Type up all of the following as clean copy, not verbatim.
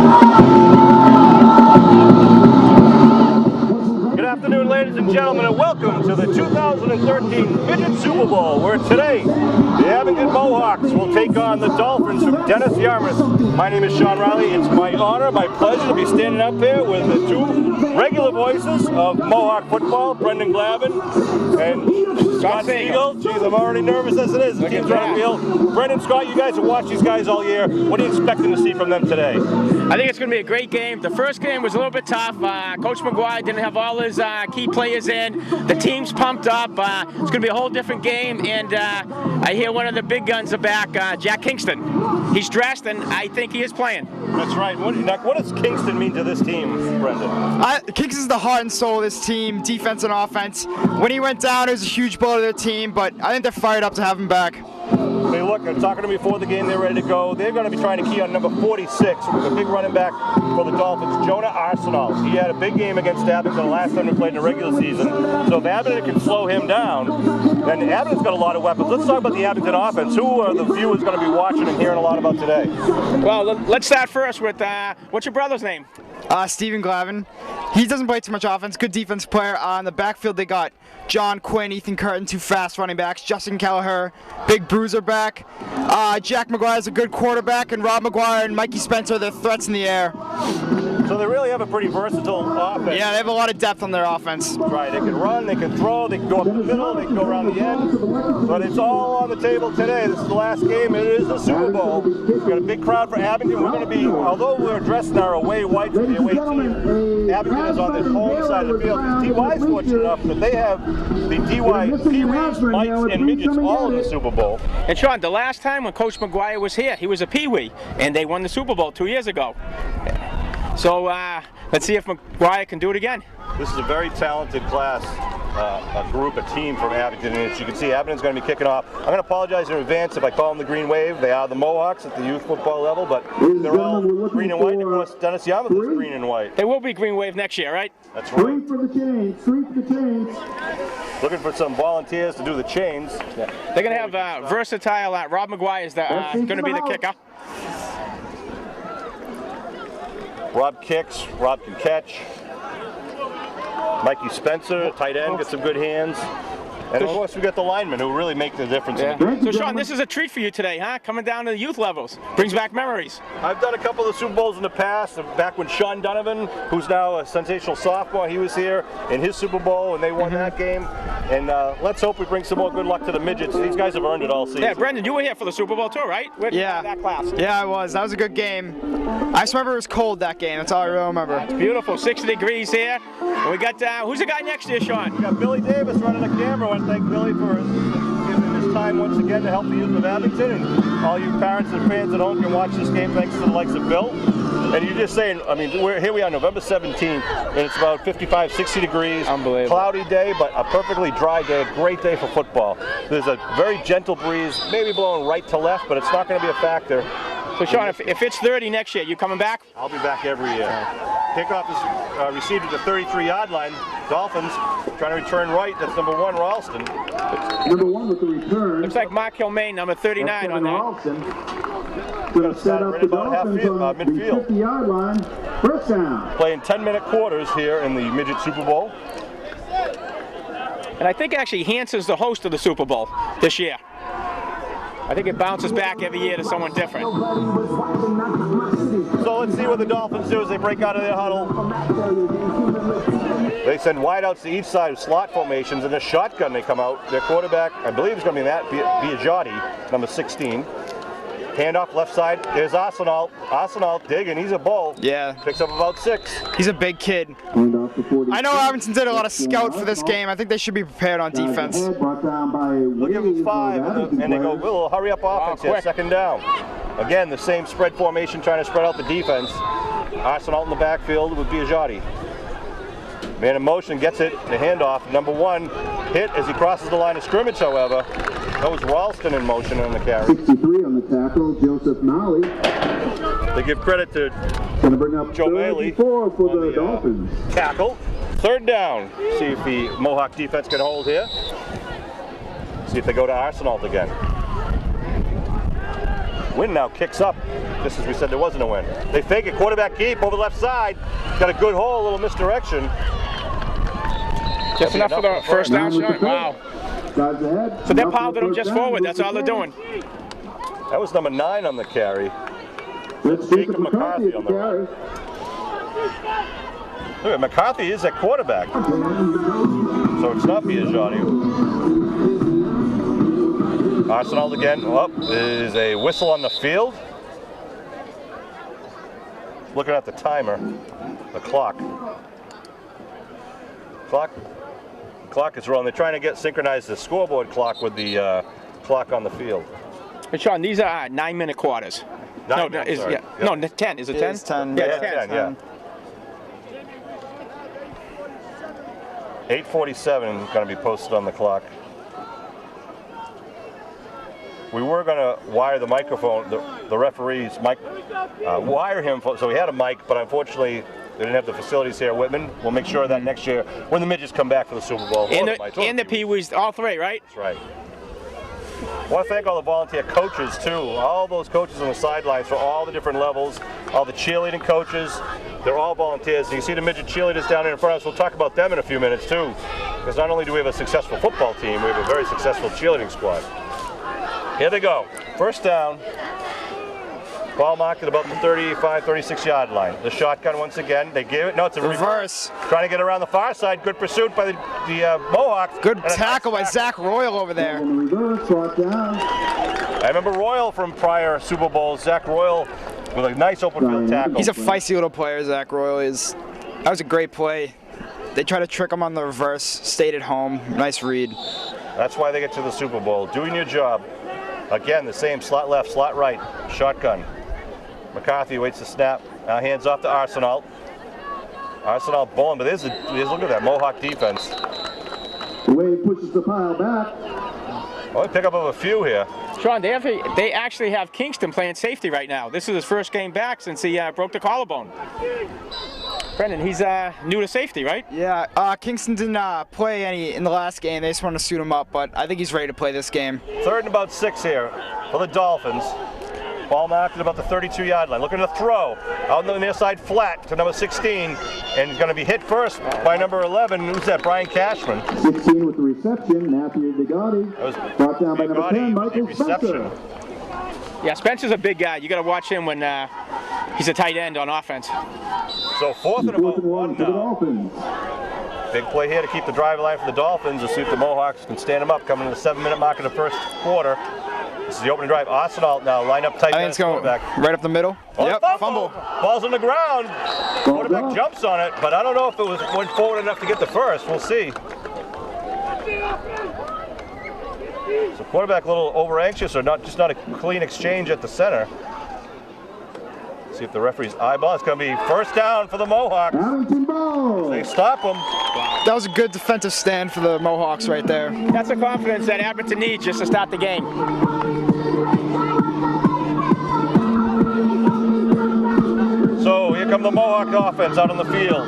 Good afternoon, ladies and gentlemen, and welcome to the 2013 Midget Super Bowl, where today the Abington Mohawks will take on the Dolphins from Dennis-Yarmouth. My name is Sean Riley. It's my honor, my pleasure to be standing up here with the two regular voices of Mohawk football, Brendan Glavin and Scott Siegel. Jeez, I'm already nervous as it is. The team's on the field. Brendan, Scott, you guys have watched these guys all year. What are you expecting to see from them today? I think it's going to be a great game. The first game was a little bit tough. Coach McGuire didn't have all his key players in. The team's pumped up. It's going to be a whole different game. And I hear one of the big guns are back, Jack Kingston. He's dressed, and I think he is playing. That's right. What does Kingston mean to this team, Brendan? Kingston's the heart and soul of this team, defense and offense. When he went down, it was a huge blow to their team, but I think they're fired up to have him back. Hey, look, I'm talking to them before the game. They're ready to go. They're going to be trying to key on number 46, with a big running back for the Dolphins, Jonah Arsenal. He had a big game against Abington the last time they played in the regular season. So if Abington can slow him down, then Abington's got a lot of weapons. Let's talk about the Abington offense. Who are the viewers going to be watching and hearing a lot about today? Well, let's start first with, what's your brother's name? Stephen Glavin. He doesn't play too much offense. Good defense player. On the backfield, they got John Quinn, Ethan Curtin, two fast running backs. Justin Kelleher, big bruiser back. Jack McGuire is a good quarterback, and Rob McGuire and Mikey Spencer, they're threats in the air. So they really have a pretty versatile offense. Yeah, they have a lot of depth on their offense. Right, they can run, they can throw, they can go up the middle, they can go around the end. But it's all on the table today. This is the last game. It is the Super Bowl. We've got a big crowd for Abington. We're going to be, although we're dressed in our away white for the away team, Abington is on the home side of the field. DY is fortunate enough that they have the DY Pee-wees, Mites, and Midgets all in the Super Bowl. And Sean, the last time when Coach McGuire was here, he was a Pee-wee, and they won the Super Bowl 2 years ago. So let's see if McGuire can do it again. This is a very talented class, a group, a team from Abington. And as you can see, Abington's going to be kicking off. I'm going to apologize in advance if I call them the Green Wave. They are the Mohawks at the youth football level, but they're all green and white. And of course, Dennis-Yarmouth is green and white. They will be Green Wave next year, right? That's right. Three for the chains, three for the chains. Looking for some volunteers to do the chains. Yeah. They're going to have versatile. Rob McGuire is going to be the kicker. Rob kicks, Rob can catch. Mikey Spencer, tight end, gets some good hands. And of course we got the linemen who really make the difference. Yeah. So Sean, this is a treat for you today, huh? Coming down to the youth levels. Brings back memories. I've done a couple of Super Bowls in the past, back when Sean Donovan, who's now a sensational sophomore, he was here in his Super Bowl and they won that game. And let's hope we bring some more good luck to the Midgets. These guys have earned it all season. Yeah, Brendan, you were here for the Super Bowl too, right? Yeah. That class. Yeah, I was. That was a good game. I just remember it was cold that game. That's all I really remember. It's beautiful. 60 degrees here. And we got, who's the guy next year, Sean? We got Billy Davis running the camera. I want to thank Billy for giving his time once again to help the youth of Abington. And all you parents and fans at home can watch this game thanks to the likes of Bill. And you're just saying, I mean, here we are, November 17th, and it's about 55, 60 degrees. Unbelievable. Cloudy day, but a perfectly dry day, a great day for football. There's a very gentle breeze, maybe blowing right to left, but it's not going to be a factor. So Sean, if it's 30 next year, you coming back? I'll be back every year. Kickoff is received at the 33-yard line. Dolphins trying to return right. That's number 1, Ralston. Number 1 with the return. Looks like Mark Hilmain, number 39 on that. Going to set up the Dolphins on the midfield. 50-yard line. First down. Playing 10-minute quarters here in the Midget Super Bowl. And I think actually Hanson's the host of the Super Bowl this year. I think it bounces back every year to someone different. So let's see what the Dolphins do as they break out of their huddle. They send wideouts to each side of slot formations. In a shotgun they come out. Their quarterback, I believe, is going to be Matt Biagiotti, number 16. Handoff left side. There's Arsenal. Arsenal digging. He's a bull. Yeah. Picks up about 6. He's a big kid. I know Abington did a lot of scout for this game. I think they should be prepared on defense. They'll give them 5, and they go, we'll hurry up offense here, second down. Again, the same spread formation, trying to spread out the defense. Arsenal in the backfield with Biagiotti. Man in motion, gets it, the handoff. Number 1 hit as he crosses the line of scrimmage, however. That was Ralston in motion on the carry. 63 on the tackle, Joseph Nolly. They give credit to Going to bring up Joe Maley for the Dolphins. Tackle. Third down. See if the Mohawk defense can hold here. See if they go to Arsenal again. Wind now kicks up, just as we said there wasn't a wind. They fake it, quarterback keep over the left side. Got a good hole, a little misdirection. Just enough for the first down shot. Wow. Guys ahead. So they're pounding them just forward. That's all they're doing. That was number 9 on the carry. Let's Jacob McCarthy on the carry. Look at McCarthy is at quarterback. So it's not Biagiotti. Arsenal again. Up is a whistle on the field. Looking at the timer, the clock. Clock is wrong. They're trying to get synchronized the scoreboard clock with the clock on the field. Hey, Sean, these are 9-minute quarters. Nine, no, I'm is, sorry. yeah. Yep. No, 10. Is it 10? It's 10. Yeah, Yeah, it's 10. 10, yeah. 8:47 is going to be posted on the clock. We were going to wire the microphone, the referee's mic, wire him, so he had a mic, but unfortunately they didn't have the facilities here at Whitman. We'll make sure of that next year when the Midgets come back for the Super Bowl. And the Pee-wees, all three, right? That's right. I want to thank all the volunteer coaches too, all those coaches on the sidelines for all the different levels, all the cheerleading coaches, they're all volunteers. You can see the midget cheerleaders down here in front of us. We'll talk about them in a few minutes too, because not only do we have a successful football team, we have a very successful cheerleading squad. Here they go, first down, ball marked at about the 35, 36 yard line. The shotgun once again, they give it, no, it's a reverse. Trying to get around the far side, good pursuit by the Mohawks. Good tackle by Zach Royal over there. Reverse, brought down. I remember Royal from prior Super Bowls. Zach Royal with a nice open field tackle. He's a feisty little player, Zach Royal is. That was a great play. They try to trick him on the reverse, stayed at home, nice read. That's why they get to the Super Bowl. Doing your job. Again, the same slot left, slot right, shotgun. McCarthy waits the snap, now hands off to Arsenal. Arsenal bowling, but there's look at that Mohawk defense. The way he pushes the pile back. Well, we pick up of a few here. Sean, they actually have Kingston playing safety right now. This is his first game back since he broke the collarbone. Brendan, he's new to safety, right? Yeah, Kingston didn't play any in the last game. They just want to suit him up, but I think he's ready to play this game. 3rd and about 6 here for the Dolphins. Ball marked at about the 32 yard line. Looking to throw out on the near side flat to number 16, and he's going to be hit first by number 11. Who's that? Brian Cashman. 16 with the reception, Matthew Biagiotti. That was Brought down by number 10, Michael reception. Spencer. Yeah, Spencer's a big guy. You got to watch him when he's a tight end on offense. So 4th and about 1 for the now. Dolphins. Big play here to keep the drive line for the Dolphins. Let's see if the Mohawks can stand them up coming to the 7-minute mark of the first quarter. This is the opening drive. Arsenal now line up tight. I think it's going right up the middle. Oh, Yep, fumble. Ball's on the ground. Quarterback jumps on it, but I don't know if it went forward enough to get the first. We'll see. So quarterback a little over anxious, or just not a clean exchange at the center. See if the referee's eyeball. It's going to be first down for the Mohawks. Abington ball. They stop them. That was a good defensive stand for the Mohawks right there. That's the confidence that Abington needs just to start the game. So here come the Mohawk offense out on the field.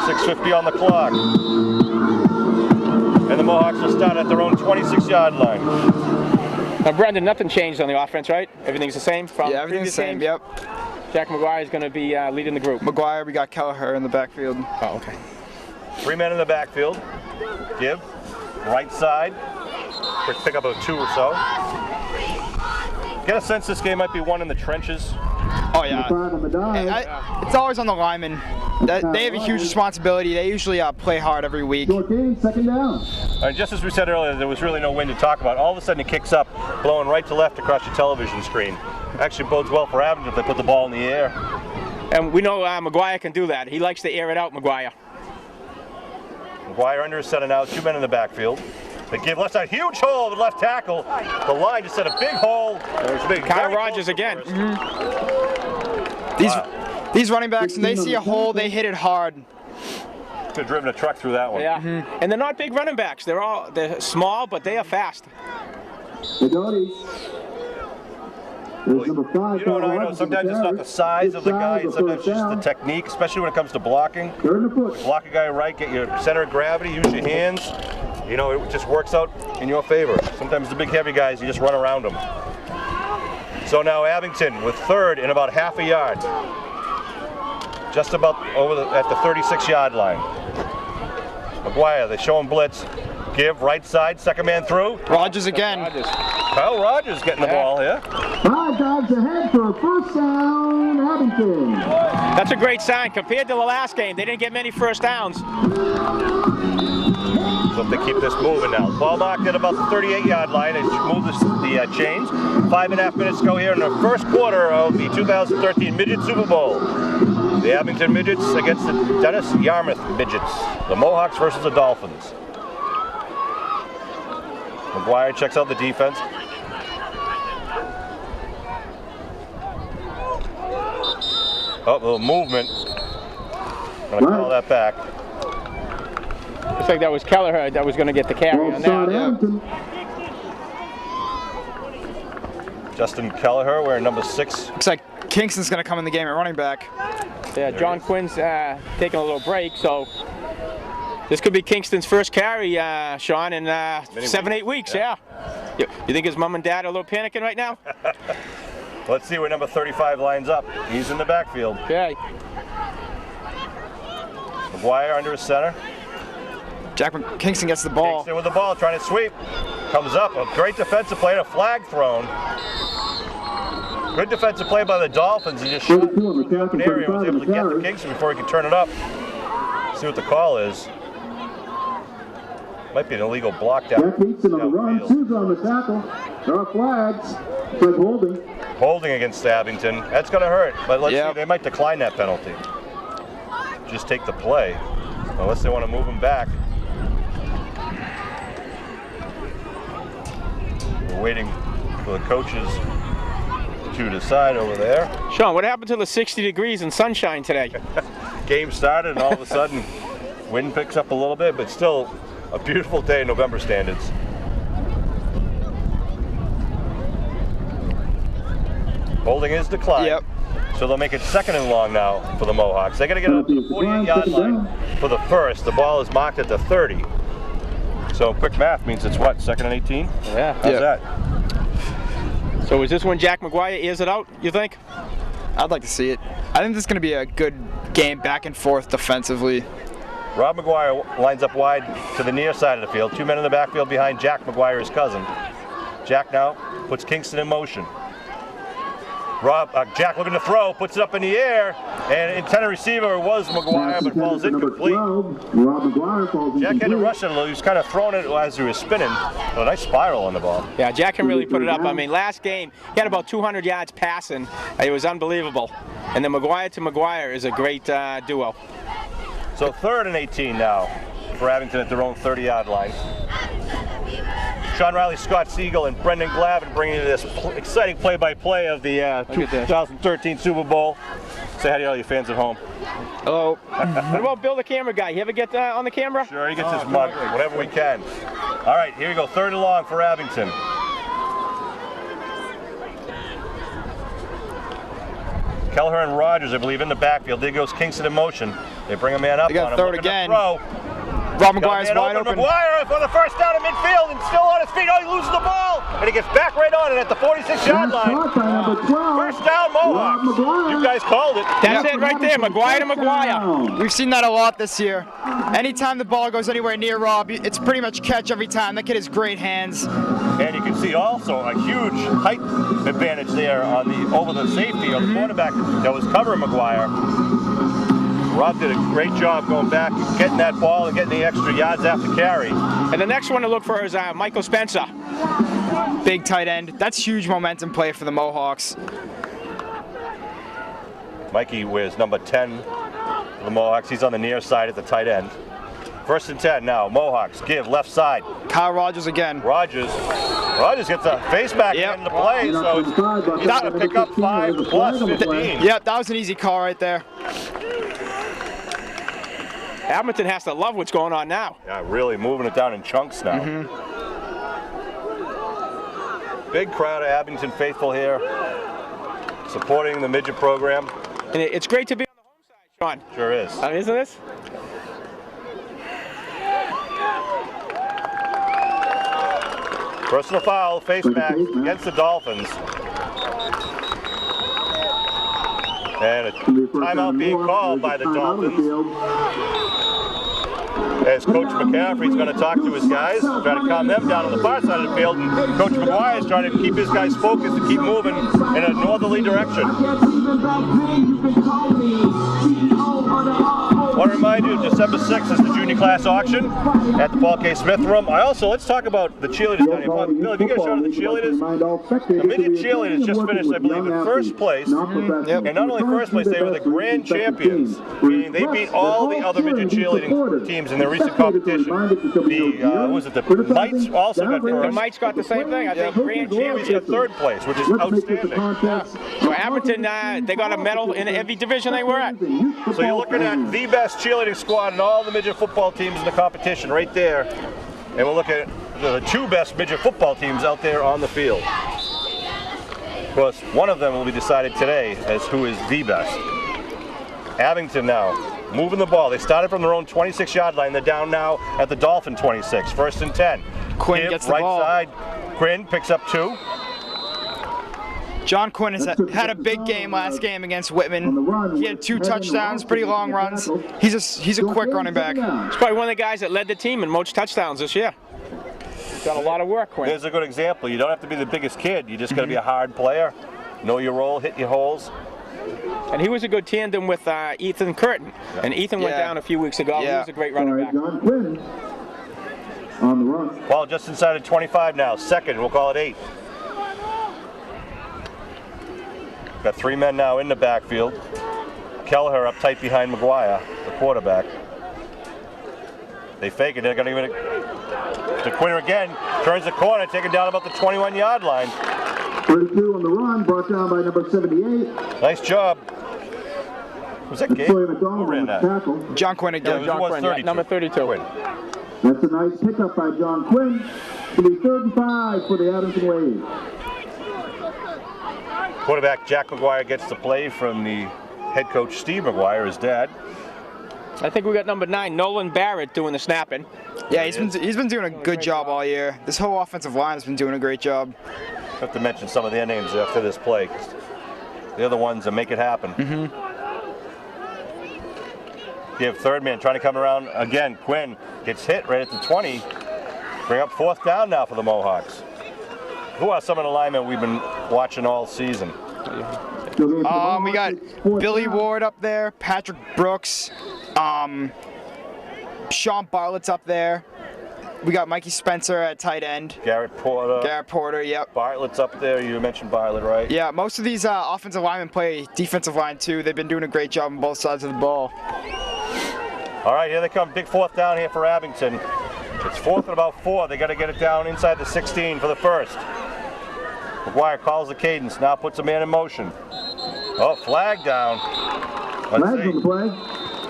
6:50 on the clock. And the Mohawks will start at their own 26 yard line. Now, Brendan, nothing changed on the offense, right? Everything's the same from Yeah, everything's the same, games? yep. Jack McGuire is going to be leading the group. McGuire, we got Kelleher in the backfield. Oh, okay. 3 men in the backfield. Give. Right side. Quick pickup of 2 or so. Get a sense this game might be won in the trenches. Oh, yeah. On the dive. It's always on the linemen. They have a huge responsibility. They usually play hard every week. Short gain, 2nd down. All right, just as we said earlier, there was really no wind to talk about. All of a sudden it kicks up, blowing right to left across your television screen. Actually bodes well for Abington if they put the ball in the air. And we know McGuire can do that. He likes to air it out, McGuire. McGuire under a set of now, 2 men in the backfield. They give left side, huge hole with left tackle. The line just set a big hole. Kyle Rogers again. These running backs, when they see a hole, they hit it hard. Could have driven a truck through that one. Yeah, and they're not big running backs. They're small, but they are fast. Biagiotti. There's number 5. You know what I know? Sometimes it's not the size of the guy, sometimes it's just the technique, especially when it comes to blocking. 3rd and a foot. Block a guy right, get your center of gravity, use your hands. You know, it just works out in your favor. Sometimes the big heavy guys, you just run around them. So now Abington with third and about half a yard. Just about at the 36-yard line. McGuire, they show him blitz. Give, right side, second man through. Rogers again. Kyle Rogers getting the ball here. 5 yards ahead for a first down, Abington. That's a great sign. Compared to the last game, they didn't get many first downs. So if they keep this moving now. Ball knocked at about the 38-yard line. They move the chains. 5.5 minutes to go here in the first quarter of the 2013 Midget Super Bowl. The Abington Midgets against the Dennis-Yarmouth Midgets. The Mohawks versus the Dolphins. McGuire checks out the defense. Oh, a little movement. Gonna call that back. Looks like that was Kelleher that was going to get the carry on that. Justin Kelleher wearing number 6. Looks like Kingston's going to come in the game at running back. Yeah, John Quinn's taking a little break, so this could be Kingston's first carry, Sean, in 7-8 weeks. Yeah. You think his mom and dad are a little panicking right now? Let's see where number 35 lines up. He's in the backfield. Okay. McGuire under his center. Kingston gets the ball. Kingston with the ball, trying to sweep. Comes up, a great defensive play and a flag thrown. Good defensive play by the Dolphins. He just shot through the open area and was able to get to Kingston before he could turn it up. See what the call is. Might be an illegal block down. Kingston on the run, 2's on the tackle. There are flags. It's like holding. Holding against Abington. That's going to hurt, but let's see. They might decline that penalty. Just take the play, unless they want to move him back. We're waiting for the coaches to decide over there. Sean, what happened to the 60 degrees and sunshine today? Game started and all of a sudden wind picks up a little bit, but still a beautiful day in November standards. Holding is declined. Yep. So they'll make it second and long now for the Mohawks. They got to get up to the 48-yard line for the first. The ball is marked at the 30. So quick math means it's what, second and 18? Yeah. How's that? So is this when Jack McGuire ears it out, you think? I'd like to see it. I think this is going to be a good game back and forth defensively. Rob McGuire lines up wide to the near side of the field. 2 men in the backfield behind Jack McGuire, his cousin. Jack now puts Kingston in motion. Jack looking to throw, puts it up in the air, and intended receiver was McGuire, but falls incomplete. Jack had to rush it a little. He was kind of throwing it as he was spinning. A nice spiral on the ball. Yeah, Jack can really put it up. I mean, last game, he had about 200 yards passing. It was unbelievable. And then McGuire to McGuire is a great duo. So 3rd and 18 now for Abington at their own 30-yard line. Sean Riley, Scott Siegel, and Brendan Glavin bringing you this exciting play-by-play of the 2013 Super Bowl. Say hi to all your fans at home. Hello. What about Bill, the camera guy? You ever get on the camera? Sure, he gets his mug, whatever we can. All right, here we go, 3rd and long for Abington. Kelleher and Rogers, I believe, in the backfield. There goes Kingston in motion. They bring a man up they got on him. Third again. Throw. Rob McGuire's wide open. McGuire for the first down in midfield and still on his feet. Oh, he loses the ball. And he gets back right on it at the 46-yard line. First down, Mohawks. You guys called it. That's it right there, McGuire to McGuire. We've seen that a lot this year. Anytime the ball goes anywhere near Rob, it's pretty much catch every time. That kid has great hands. And you can see also a huge height advantage there on over the safety or the quarterback that was covering McGuire. Rob did a great job going back, getting that ball and getting the extra yards after carry. And the next one to look for is Michael Spencer. Big tight end. That's huge momentum play for the Mohawks. Mikey wears number 10 for the Mohawks. He's on the near side at the tight end. 1st and 10 now. Mohawks give left side. Kyle Rogers again. Rogers gets a face back in the play, so he's going to pick up 5 plus 15. Yep, that was an easy call right there. Abington has to love what's going on now. Yeah, really moving it down in chunks now. Big crowd of Abington faithful here, supporting the midget program. And it's great to be on the home side, Sean. Sure is. Isn't this? Personal foul, face back against the Dolphins. And a timeout being called by the Dolphins. As Coach McCaffrey's going to talk to his guys, try to calm them down on the far side of the field, and Coach McGuire is trying to keep his guys focused and keep moving in a northerly direction. I want to remind you, December 6th is the junior class auction at the Paul K. Smith Room. Let's talk about the cheerleaders down here. Bill, if you get a shot of the cheerleaders, the midget cheerleaders just finished, I believe, in first place. And not only first place, they were the grand champions, meaning they beat all the other midget cheerleading teams in their recent competition. The Mites also got first. The Mites got the same thing. I think grand champions got third place, which is outstanding. So Abington, they got a medal in every division they were at. So you're looking at the best cheerleading squad in all the midget football teams in the competition right there. And we'll look at the two best midget football teams out there on the field. Of course, one of them will be decided today as who is the best. Abington now moving the ball. They started from their own 26-yard line. They're down now at the Dolphin 26. 1st and 10. Quinn gets the right ball. Side. Quinn picks up 2. John Quinn has had a big game last game against Whitman. He had 2 touchdowns, pretty long runs. He's a quick running back. He's probably one of the guys that led the team in most touchdowns this year. He's done a lot of work, Quinn. Here's a good example. You don't have to be the biggest kid. You just got to be a hard player. Know your role, hit your holes. And he was a good tandem with Ethan Curtin. And Ethan went down a few weeks ago. He was a great running back. John Quinn on the run. Ball just inside of 25 now. 2nd, we'll call it 8. Got 3 men now in the backfield. Kelleher up tight behind McGuire, the quarterback. They fake it. They're going to give it to Quinn again. Turns the corner, taken down about the 21-yard line. 32 on the run, brought down by number 78. Nice job. Was that Gabe? Who ran that? John Quinn again. Yeah, John Quinn, number 32. Quinn. That's a nice pickup by John Quinn. It'll be 3rd and 5 for the Abington Wave. Quarterback Jack McGuire gets the play from the head coach Steve McGuire, his dad. I think we got number 9, Nolan Barrett, doing the snapping. Yeah, he's been doing a good job all year. This whole offensive line has been doing a great job. I have to mention some of their names after this play. They're the ones that make it happen. You have 3rd man trying to come around again. Quinn gets hit right at the 20. Bring up 4th down now for the Mohawks. Who are some of the linemen we've been watching all season? We got Billy Ward up there, Patrick Brooks, Sean Bartlett's up there. We got Mikey Spencer at tight end. Garrett Porter, yep. Bartlett's up there. You mentioned Bartlett, right? Yeah, most of these offensive linemen play defensive line too. They've been doing a great job on both sides of the ball. All right, here they come. Big 4th down here for Abington. It's 4th and about 4. They got to get it down inside the 16 for the 1st. McGuire calls the cadence, now puts a man in motion. Oh, flag down. Let's see. On the play.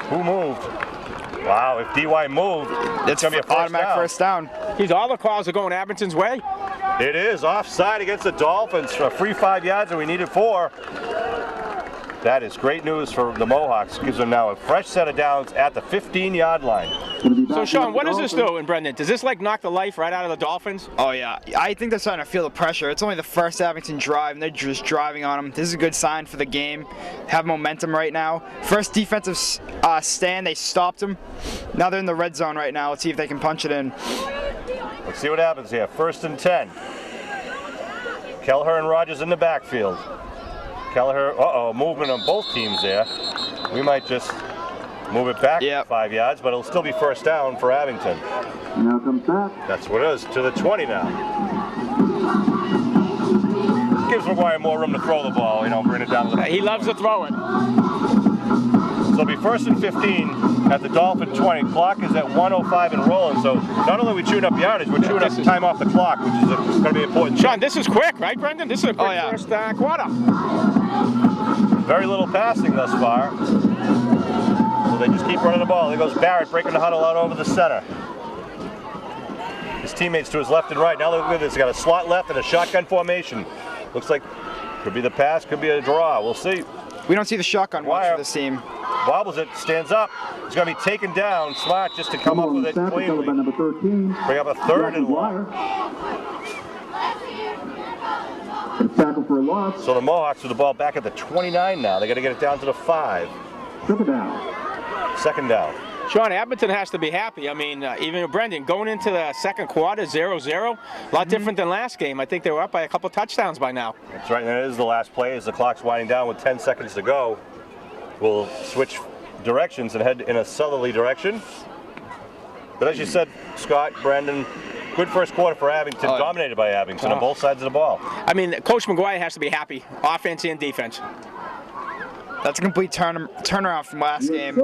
Who moved? Wow, if DY moved, it's going to be a automatic first down. All the calls are going Abington's way. It is offside against the Dolphins for a free 5 yards, and we needed 4. That is great news for the Mohawks. Gives them now a fresh set of downs at the 15-yard line. So, Sean, what does this do in Brendan? Does this like knock the life right out of the Dolphins? Oh, yeah. I think they're starting to feel the pressure. It's only the first Abington drive, and they're just driving on them. This is a good sign for the game. Have momentum right now. First defensive stand, they stopped them. Now they're in the red zone right now. Let's see if they can punch it in. Let's see what happens here. 1st and 10. Kelleher and Rogers in the backfield. Kelleher, movement on both teams there. We might just move it back 5 yards, but it'll still be first down for Abington. Now comes back. That's what it is, to the 20 now. Gives McGuire more room to throw the ball, bring it down to the... He loves to throw it. So it'll be 1st and 15 at the Dolphin 20. Clock is at 1:05 and rolling, so not only are we chewing up yardage, we're chewing up time off the clock, which is going to be important. Sean, this is quick, right, Brendan? This is a quick first quarter. Very little passing thus far. So they just keep running the ball. There goes Barrett breaking the huddle out over the center. His teammates to his left and right. Now look at this. He's got a slot left and a shotgun formation. Looks like could be the pass, could be a draw. We'll see. We don't see the shotgun watch for this team. Wobbles it, stands up. He's going to be taken down. Smart just to come up with it cleanly. By number 13. Bring up a 3rd and long. Tackle for a loss. So the Mohawks with the ball back at the 29 now. They got to get it down to the 5. Second down. Second down. Sean, Abington has to be happy. I mean, even Brendan, going into the second quarter, 0-0, a lot different than last game. I think they were up by a couple touchdowns by now. That's right, and it is the last play as the clock's winding down with 10 seconds to go. We'll switch directions and head in a southerly direction. But as you said, Scott, Brandon, good first quarter for Abington, dominated by Abington on both sides of the ball. I mean, Coach McGuire has to be happy, offense and defense. That's a complete turnaround from last game.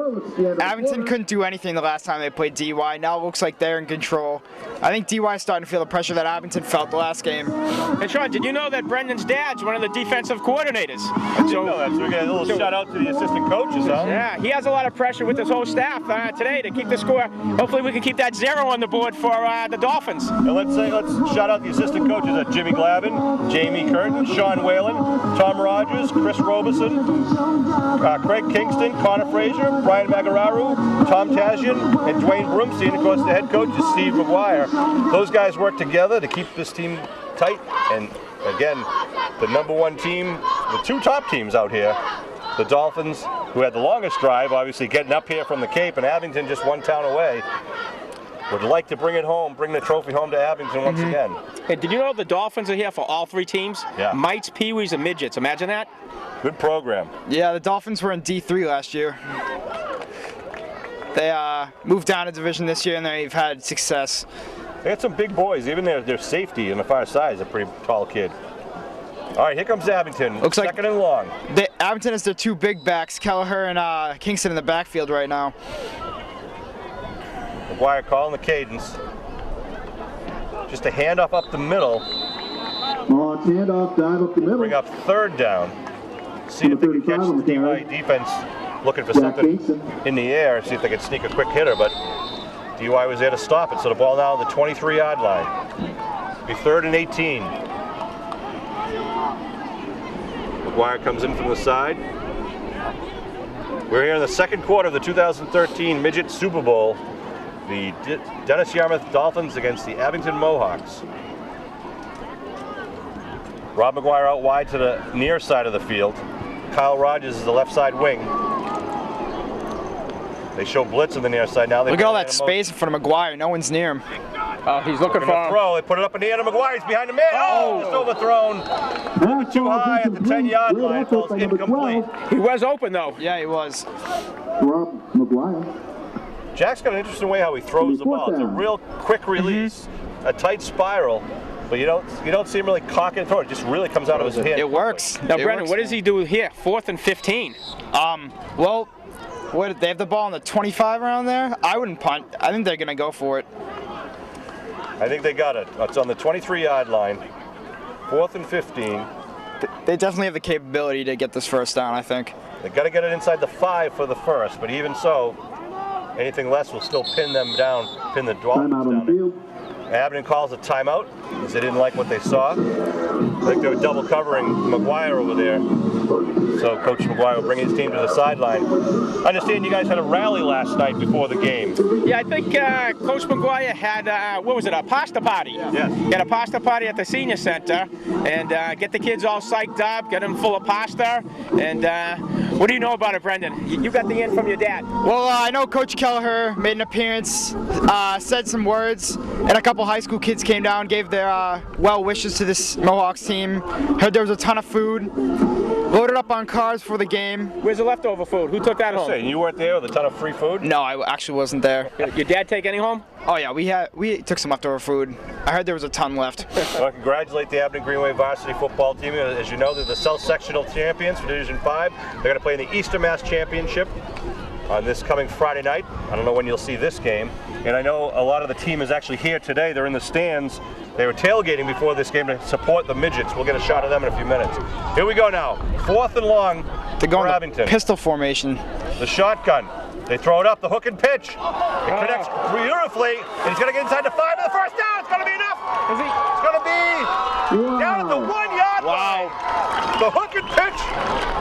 Abington couldn't do anything the last time they played DY. Now it looks like they're in control. I think DY is starting to feel the pressure that Abington felt the last game. And Sean, did you know that Brendan's dad's one of the defensive coordinators? I didn't know that, so we got a little shout out to the assistant coaches, huh? Yeah, he has a lot of pressure with his whole staff today to keep the score. Hopefully we can keep that 0 on the board for the Dolphins. And let's shout out the assistant coaches Jimmy Glavin, Jamie Curtin, Sean Whalen, Tom Rogers, Chris Robeson, Craig Kingston, Connor Frazier, Brian Magararu, Tom Tajian, and Dwayne Broomstein. Of course, the head coach is Steve McGuire. Those guys work together to keep this team tight. And again, the #1 team, the 2 top teams out here, the Dolphins, who had the longest drive, obviously getting up here from the Cape, and Abington just 1 town away, would like to bring it home, bring the trophy home to Abington once again. Hey, did you know the Dolphins are here for all 3 teams? Yeah. Mites, Pee-wees, and Midgets. Imagine that. Good program. Yeah, the Dolphins were in D3 last year. They moved down a division this year, and they've had success. They got some big boys. Even their safety on the far side is a pretty tall kid. All right, here comes Abington. Looks like second and long. Abington has their 2 big backs, Kelleher and Kingston, in the backfield right now. McGuire calling the cadence. Just a handoff up the middle. Handoff, dive up the middle. Bring up 3rd down. See if they can catch the DY defense looking for something in the air, see if they can sneak a quick hitter, but DY was there to stop it. So the ball now on the 23-yard line. Be 3rd and 18. McGuire comes in from the side. We're here in the second quarter of the 2013 Midget Super Bowl. The Dennis-Yarmouth Dolphins against the Abington Mohawks. Rob McGuire out wide to the near side of the field. Kyle Rogers is the left side wing. They show blitz on the near side now. Look at all that space in front of McGuire. No one's near him. Oh, he's looking for a throw. They put it up in the air to McGuire. He's behind the man. Oh, it's overthrown. A little bit too high at the 10-yard line. Falls incomplete. He was open, though. Yeah, he was. Rob McGuire. Jack's got an interesting way how he throws the ball. It's a real quick release, a tight spiral. But you don't see him really cock and throw. It just really comes out of his hand. It works. Now, Brendan, what does he do here? 4th and 15. Well, what, they have the ball on the 25 around there? I wouldn't punt. I think they're going to go for it. I think they got it. It's on the 23-yard line. 4th and 15. They definitely have the capability to get this first down, I think. They got to get it inside the 5 for the first, but even so, anything less will still pin them down, pin the Dolphins down. Abington calls a timeout because they didn't like what they saw. I think they were double covering McGuire over there. So Coach McGuire will bring his team to the sideline. I understand you guys had a rally last night before the game. Yeah, I think Coach McGuire had, what was it, a pasta party? Yes. He had a pasta party at the senior center and get the kids all psyched up, get them full of pasta. And what do you know about it, Brendan? You got the in from your dad. Well, I know Coach Kelleher made an appearance, said some words, and a couple high school kids came down, gave their well wishes to this Mohawks team. Heard there was a ton of food. Loaded up on cars for the game. Where's the leftover food? Who took that home? Say, you weren't there with a ton of free food? No, I actually wasn't there. Your dad take any home? Oh yeah, we took some leftover food. I heard there was a ton left. Well, I congratulate the Abington Greenway varsity football team. As you know, they're the South Sectional champions for Division 5. They're going to play in the Eastern Mass Championship on this coming Friday night. I don't know when you'll see this game. And I know a lot of the team is actually here today. They're in the stands. They were tailgating before this game to support the Midgets. We'll get a shot of them in a few minutes. Here we go now. 4th and long for Abington. Pistol formation. The shotgun. They throw it up, the hook and pitch. It connects beautifully, and he's going to get inside the 5 of the first down. It's going to be enough. It's going to be down at the 1-yard line. The hook and pitch,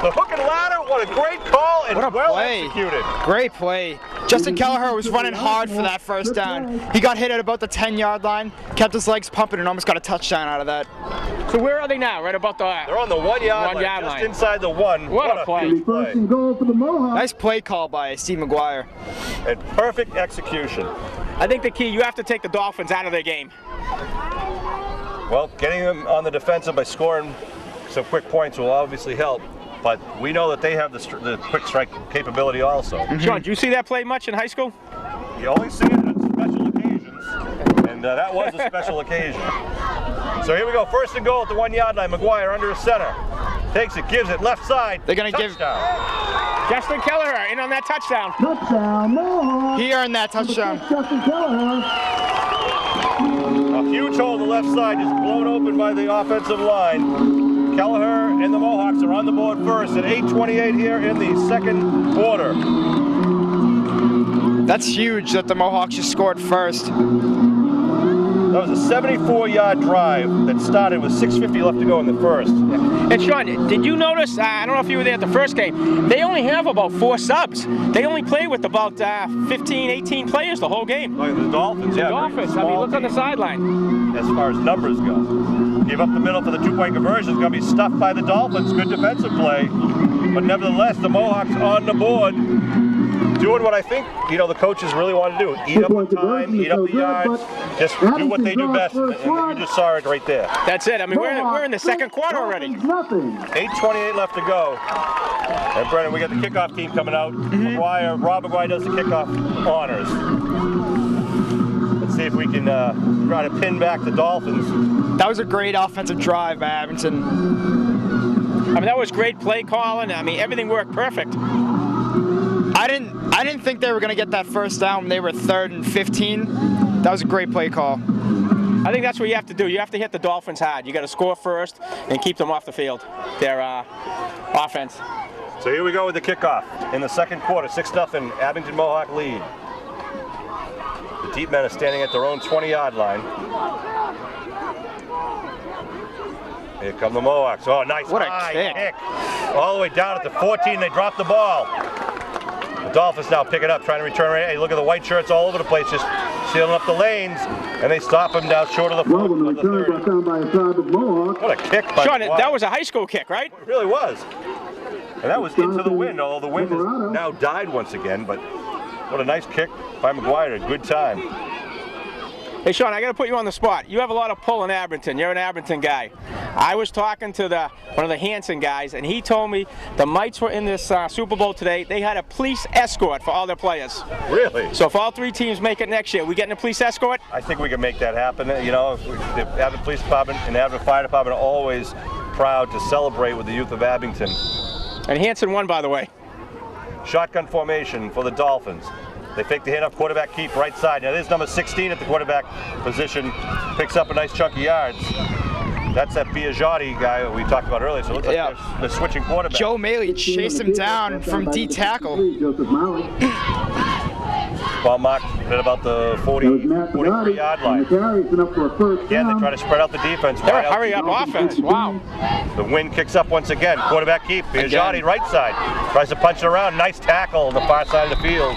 the hook and ladder. What a great call and what a well play. Executed. Great play. Justin Kelleher was running hard for that first down. He got hit at about the 10-yard line, kept his legs pumping, and almost got a touchdown out of that. So where are they now? Right about the... They're on the 1 yard line, just inside the 1. What a play. huge First and goal for the Mohawks. Nice play call by Steve McGuire. And perfect execution. I think the key, you have to take the Dolphins out of their game. Well, getting them on the defensive by scoring some quick points will obviously help, but we know that they have the quick strike capability also. Sean, did you see that play much in high school? You only see it on special occasions, and that was a special occasion. So here we go, first and goal at the 1 yard line. McGuire under a center. Takes it, gives it, left side. They're going to give... Justin Kelleher in on that touchdown. Touchdown, Mohawks. He earned that touchdown. Justin Kelleher. A huge hole on the left side just blown open by the offensive line. Kelleher and the Mohawks are on the board first at 8:28 here in the second quarter. That's huge that the Mohawks just scored first. That was a 74-yard drive that started with 6:50 left to go in the first. And Sean, did you notice, I don't know if you were there at the first game, they only have about 4 subs. They only play with about 15, 18 players the whole game. Like the Dolphins, yeah. Dolphins, I mean, look on the sideline. As far as numbers go. Give up the middle for the 2-point conversion. It's going to be stuffed by the Dolphins. Good defensive play. But nevertheless, the Mohawks on the board, doing what I think, the coaches really want to do. Eat up the time, eat up the yards, just do what they do best. And you just saw it right there. That's it. I mean, we're in the second quarter already. 8:28 left to go. And Brennan, we got the kickoff team coming out. Rob McGuire does the kickoff honors. Let's see if we can try to pin back the Dolphins. That was a great offensive drive by Abington. I mean, that was great play calling. I mean, everything worked perfect. I didn't think they were going to get that first down when they were 3rd and 15. That was a great play call. I think that's what you have to do. You have to hit the Dolphins hard. You got to score first and keep them off the field. Their offense. So here we go with the kickoff in the second quarter. 6-0 Abington Mohawk lead. The deep men are standing at their own 20-yard line. Here come the Mohawks. Oh, nice what a high kick. All the way down at the 14. They drop the ball. The Dolphins now pick it up, trying to return right. Hey, look at the white shirts all over the place, just sealing up the lanes, and they stop them down short of the 30. What a kick by Sean, McGuire. that was a high school kick, right? It really was. And that was into the wind, although the wind has now died once again, but what a nice kick by McGuire at a good time. Hey, Sean, I got to put you on the spot. You have a lot of pull in Abington. You're an Abington guy. I was talking to one of the Hanson guys, and he told me the Mites were in this Super Bowl today. They had a police escort for all their players. Really? So if all 3 teams make it next year, we getting a police escort? I think we can make that happen. The Abington Police Department and Abington Fire Department are always proud to celebrate with the youth of Abington. And Hanson won, by the way. Shotgun formation for the Dolphins. They fake the handoff, quarterback keep right side. Now there's number 16 at the quarterback position. Picks up a nice chunk of yards. That's that Biagiotti guy that we talked about earlier. So it looks like they're switching quarterback. Joe Maley chased him down from D tackle. Ball marked at about the 43-yard line. Again, they try to spread out the defense. They're a hurry-up offense. Wow. The wind kicks up once again. Quarterback keep. Biagiotti right side. Tries to punch it around. Nice tackle on the far side of the field.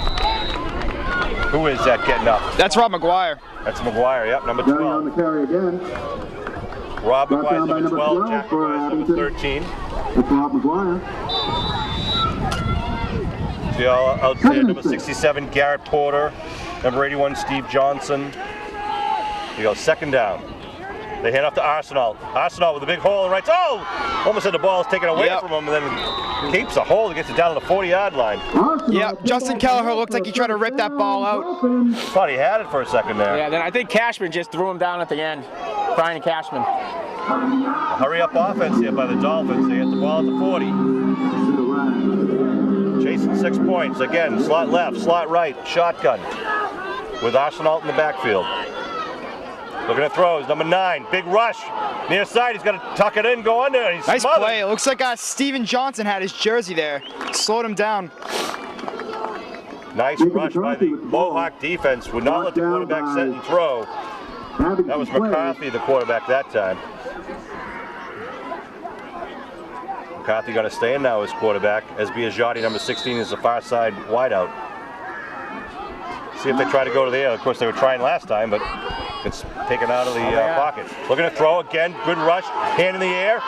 Who is that getting up? That's Rob McGuire. That's McGuire, yep, number 12. On the carry again. Rob McGuire's number 12, Jack McGuire's number 13. It's Rob McGuire. See all out there, number 67, Garrett Porter. Number 81, Steve Johnson. You go, second down. They hand off to Arsenal. Arsenal with a big hole and right. Oh! Almost said the ball is taken away from him, and then keeps a hole and gets it down to the 40-yard line. Yep, Justin Kelleher looked like he tried to rip that ball out. Thought he had it for a second there. Yeah, then I think Cashman just threw him down at the end. Brian Cashman. Hurry-up offense here by the Dolphins. They get the ball at the 40. Chasing 6 points. Again, slot left, slot right, shotgun. With Arsenal in the backfield. Looking at throws, number 9, big rush. Near side, he's got to tuck it in, go under. He's nice smothered. play. It looks like Steven Johnson had his jersey there. Slowed him down. Nice rush by the Mohawk defense. Would not let the quarterback set and throw. That was McCarthy, the quarterback that time. McCarthy going to stay in now as quarterback, as Biagiotti, number 16, is the far side wideout. See if they try to go to the air. Of course, they were trying last time, but it's taken out of the pocket. Looking to throw again. Good rush. Hand in the air.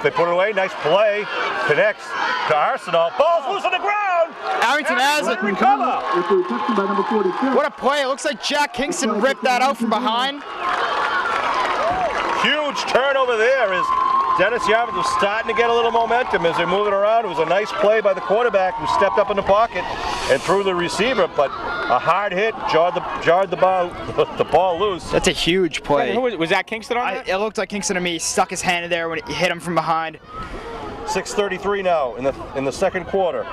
They put it away. Nice play. Connects to Arsenal. Ball's loose on the ground. Abington has it. Recover. What a play. It looks like Jack Kingston ripped that out from behind. Huge turnover there as Dennis-Yarmouth was starting to get a little momentum as they're moving around. It was a nice play by the quarterback who stepped up in the pocket and threw the receiver, but a hard hit jarred the ball loose. That's a huge play. Was that Kingston on that? It looked like Kingston to me. He stuck his hand in there when he hit him from behind. 6:33 now in the second quarter.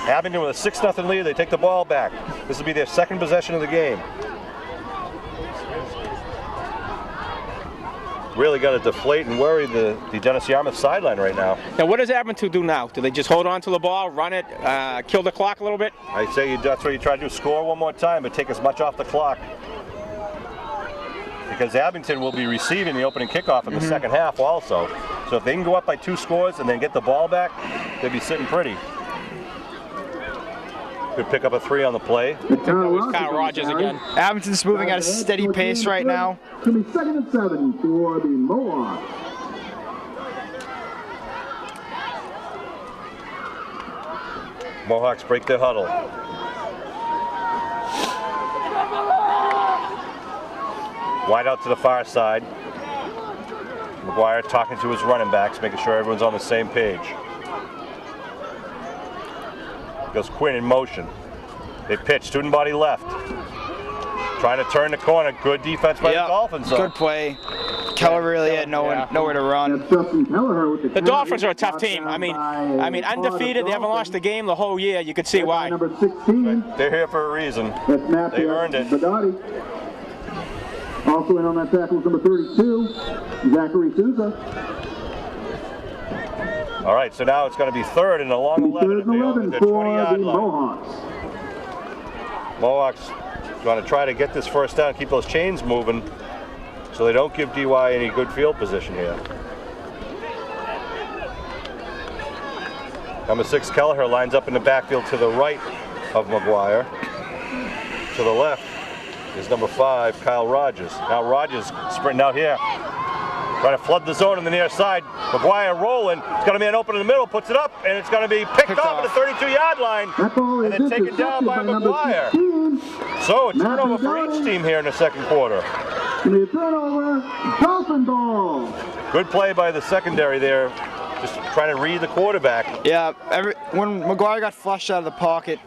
Abington with a 6-0 lead. They take the ball back. This will be their second possession of the game. Really got to deflate and worry the Dennis-Yarmouth sideline right now. Now, what does Abington do now? Do they just hold on to the ball, run it, kill the clock a little bit? I say that's what you try to do, score one more time, but take as much off the clock. Because Abington will be receiving the opening kickoff in the second half also. So if they can go up by 2 scores and then get the ball back, they'd be sitting pretty. Could pick up a 3 on the play. Kyle Rogers again. Abington's moving at a steady pace right now. It's going to be 2nd and 7 for the Mohawks. Mohawks break their huddle. Wide out to the far side. McGuire talking to his running backs, making sure everyone's on the same page. Goes Quinn in motion. They pitch, student body left. Trying to turn the corner. Good defense by the Dolphins. Good play. Keller really had nowhere to run. The Dolphins are a tough team. I mean, undefeated. They haven't lost a game the whole year. You could see why. Number 16. They're here for a reason. They earned it. Also in on that tackle is number 32, Zachary Souza. All right, so now it's going to be 3rd and a long 11 at their 20-yard line. Mohawks going to try to get this first down, keep those chains moving so they don't give DY any good field position here. Number 6, Kelleher, lines up in the backfield to the right of McGuire. To the left is number 5, Kyle Rogers. Now Rogers sprinting out here. Trying to flood the zone on the near side. McGuire rolling. It's going to be an open in the middle. Puts it up, and it's going to be picked off at the 32-yard line. And then taken down by McGuire. So a turnover for each team here in the second quarter. Going to be a turnover. Dolphin ball. Good play by the secondary there. Just trying to read the quarterback. Yeah, when McGuire got flushed out of the pocket.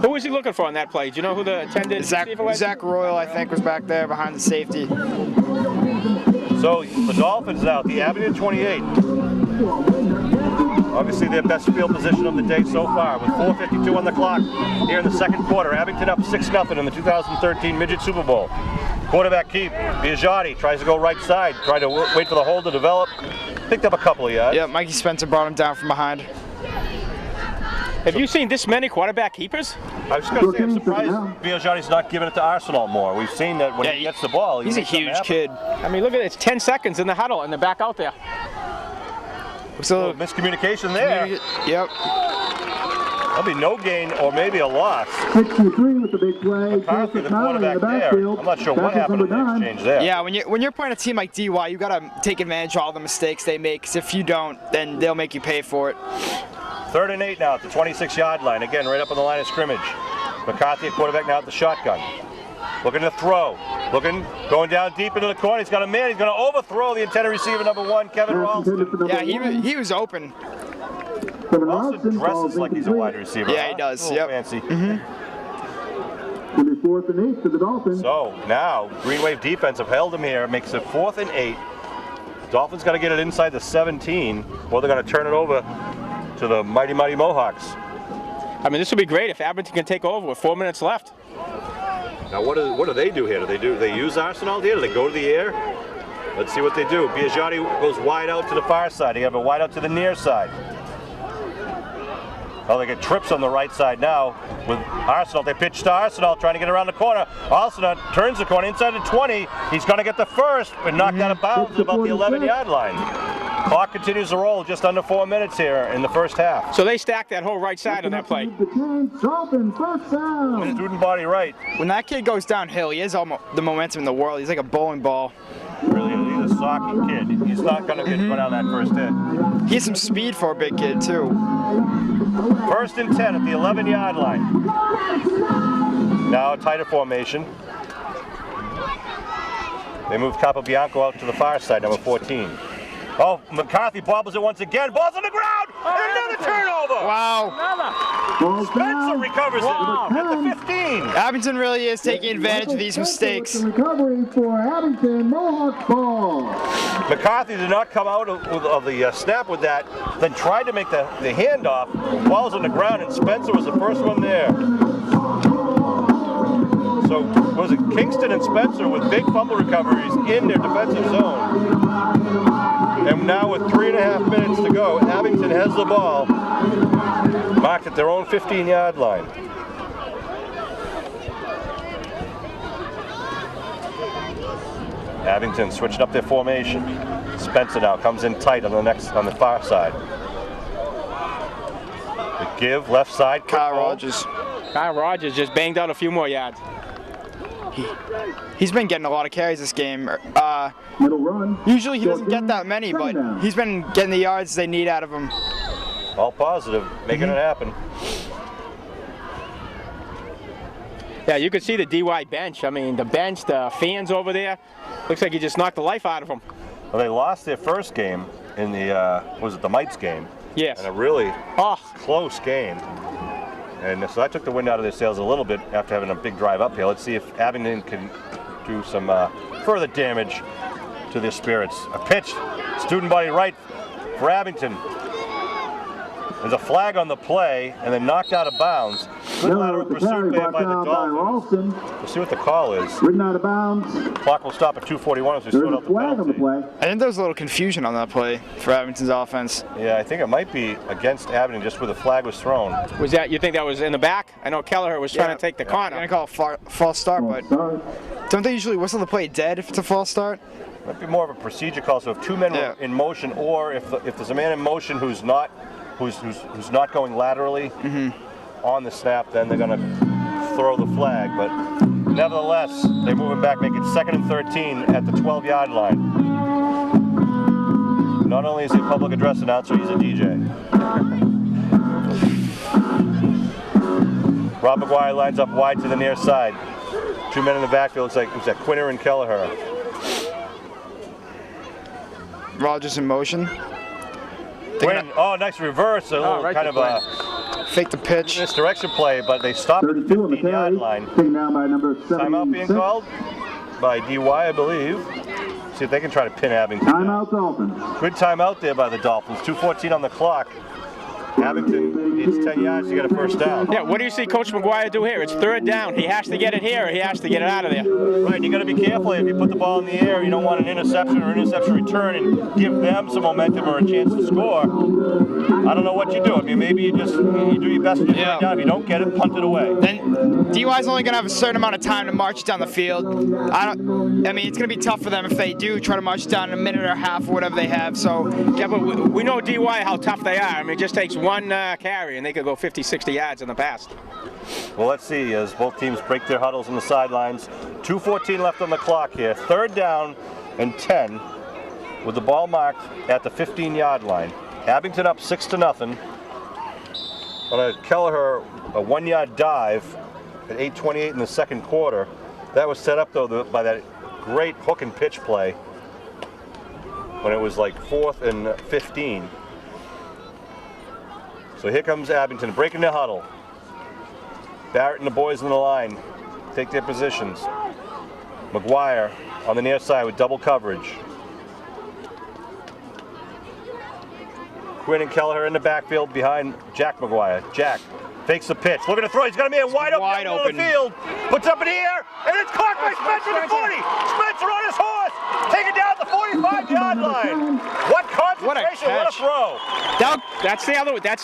Who was he looking for on that play? Do you know who the attended receiver was? Zach Royal, I think, was back there behind the safety. So the Dolphins out, the Abington 28. Obviously their best field position of the day so far with 4:52 on the clock here in the second quarter. Abington up 6-0 in the 2013 Midget Super Bowl. Quarterback keep. Biagiotti tries to go right side, trying to wait for the hold to develop. Picked up a couple of yards. Yeah, Mikey Spencer brought him down from behind. Have you seen this many quarterback keepers? I was going to say, I'm surprised Biagiotti's not giving it to Arsenal more. We've seen that when he gets the ball, he's a huge kid. I mean, look at it. It's 10 seconds in the huddle, and they're back out there. So miscommunication there. Yep. There'll be no gain or maybe a loss. 63 with the big play. McCarthy, the quarterback there. I'm not sure what happened in the exchange there. Yeah, when you're playing a team like DY, you got to take advantage of all the mistakes they make. Because if you don't, then they'll make you pay for it. 3rd and 8 now at the 26-yard line. Again, right up on the line of scrimmage. McCarthy, a quarterback now at the shotgun. Looking to throw. Going down deep into the corner. He's got a man. He's going to overthrow the intended receiver, number 1, Kevin Ralston. Yeah, he was open. Ralston dresses like he's a wide receiver. Yeah, he does. Yep. Fancy. It'll be 4th and 8 to the Dolphins. So now, Green Wave defense have held him here. Makes it 4th and 8. Dolphins got to get it inside the 17, or they're going to turn it over to the mighty Mohawks. I mean, this would be great if Abington can take over with 4 minutes left. Now, what do they do here? Do they use Arsenal here? Do they go to the air? Let's see what they do. Biagiotti goes wide out to the far side. They have a wide out to the near side. Oh, they get trips on the right side now with Arsenal. They pitch to Arsenal, trying to get around the corner. Arsenal turns the corner inside the 20. He's going to get the first, but knocked out of bounds at about the 11-yard line. Clock continues to roll, just under 4 minutes here in the first half. So they stacked that whole right side on that play. Dolphins, first down. Student body right. When that kid goes downhill, he has all the momentum in the world. He's like a bowling ball. Really, he's a socky kid. He's not going to get run out that first hit. He has some speed for a big kid, too. First and 10 at the 11-yard line. Now a tighter formation. They move Capobianco out to the far side, number 14. Oh, McCarthy bobbles it once again. Ball's on the ground! And another turnover! Wow. Spencer recovers it at the 15. Abington really is taking advantage of these mistakes. Recovery for Abington, Mohawk ball. McCarthy did not come out of the snap with that, then tried to make the handoff. Ball's on the ground, and Spencer was the first one there. So, was it Kingston and Spencer with big fumble recoveries in their defensive zone? And now with 3.5 minutes to go, Abington has the ball, marked at their own 15-yard line. Abington switching up their formation. Spencer now comes in tight on the far side. The give, left side. Kyle Rogers. Kyle Rogers just banged out a few more yards. He's been getting a lot of carries this game. Middle run. Usually he doesn't get that many, but he's been getting the yards they need out of him. All positive, making it happen. Yeah, you could see the DY bench. I mean, the bench, the fans over there. Looks like he just knocked the life out of them. Well, they lost their first game in the, was it the Mites game? Yes. And a really close game. And so that took the wind out of their sails a little bit after having a big drive uphill. Let's see if Abington can do some further damage to their spirits. A pitch, student body right for Abington. There's a flag on the play and then knocked out of bounds. Good lateral pursuit there by the Dolphins. We'll see what the call is. Ridden out of bounds. Clock will stop at 2:41 as we There's sort a out the flag on the penalty. play. I think there was a little confusion on that play for Abington's offense. Yeah, I think it might be against Abington just where the flag was thrown. Was that, you think that was in the back? I know Kelleher was trying to take the I'm going corner. to call it false start, but don't they usually whistle the play dead if it's a false start? Might be more of a procedure call. So if two men are in motion, or if there's a man in motion who's not going laterally on the snap, then they're going to throw the flag. But nevertheless, they move it back, make it 2nd and 13 at the 12-yard line. Not only is he a public address announcer, he's a DJ. Rob McGuire lines up wide to the near side. Two men in the backfield. It was like Quinter and Kelleher. Rogers in motion. Oh, nice reverse. A little right kind of a fake the pitch. misdirection play, but they stopped at the 15-yard line. Taken down by number 76. Timeout being called by DY, I believe. See if they can try to pin Abington. Timeout Dolphins. Good timeout there by the Dolphins. 2:14 on the clock. Abington needs 10 yards to get a first down. Yeah, what do you see Coach McGuire do here? It's 3rd down. He has to get it here, or he has to get it out of there. Right, you got to be careful. If you put the ball in the air, you don't want an interception or interception return and give them some momentum or a chance to score. I don't know what you do. I mean, maybe you do your best to get it down. If you don't get it, punt it away. Then DY's only going to have a certain amount of time to march down the field. I mean, it's going to be tough for them if they do try to march down in a minute or a half or whatever they have. So Yeah, but we know DY how tough they are. I mean, it just takes one carry and they could go 50, 60 yards in the past. Well, let's see as both teams break their huddles on the sidelines. 2:14 left on the clock here. 3rd down and 10 with the ball marked at the 15-yard line. Abington up 6-0 on a Kelleher a 1-yard dive at 8:28 in the second quarter. That was set up though by that great hook and pitch play when it was like 4th and 15. So here comes Abington breaking their huddle. Barrett and the boys on the line take their positions. McGuire on the near side with double coverage. Quinn and Kelleher in the backfield behind Jack McGuire. Jack fakes the pitch. Looking to throw. He's got a man wide open the field. Puts up in the air, and it's caught by Spencer at the 40. Spencer on his horse. Taken down at the 45-yard line. What concentration, what a throw. That's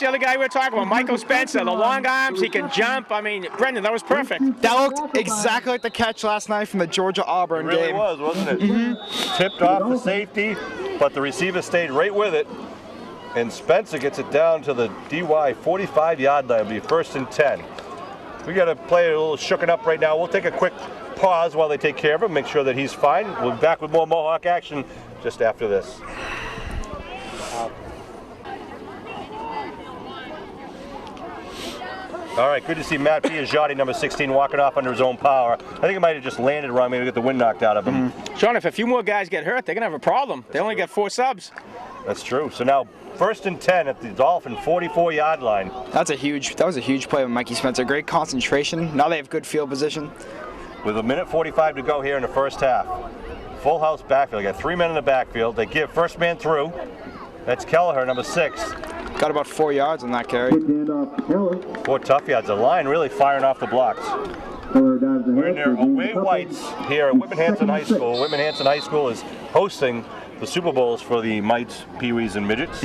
the other guy we're talking about, Michael Spencer. The long arms, he can jump. I mean, Brendan, that was perfect. that looked exactly like the catch last night from the Georgia-Auburn It really game. was, wasn't it? Tipped off the safety. but the receiver stayed right with it. And Spencer gets it down to the DY 45-yard line. It'll be 1st and 10. We got to play a little shooken up right now. We'll take a quick pause while they take care of him, make sure that he's fine. We'll be back with more Mohawk action just after this. All right, good to see Matt Piaggiotti, number 16, walking off under his own power. I think it might have just landed wrong, maybe get the wind knocked out of him. Sean, if a few more guys get hurt, they're going to have a problem. They only got 4 subs. That's true. So now 1st and 10 at the Dolphin 44-yard line. That was a huge play with Mikey Spencer. Great concentration. Now they have good field position. With 1:45 to go here in the first half. Full house backfield. They got 3 men in the backfield. They give first man through. That's Kelleher, number 6. Got about 4 yards on that carry. 4 tough yards. The line really firing off the blocks. We're in their away whites here at Whitman-Hanson High School. Whitman-Hanson High School is hosting the Super Bowls for the Mites, Pee-wees, and Midgets.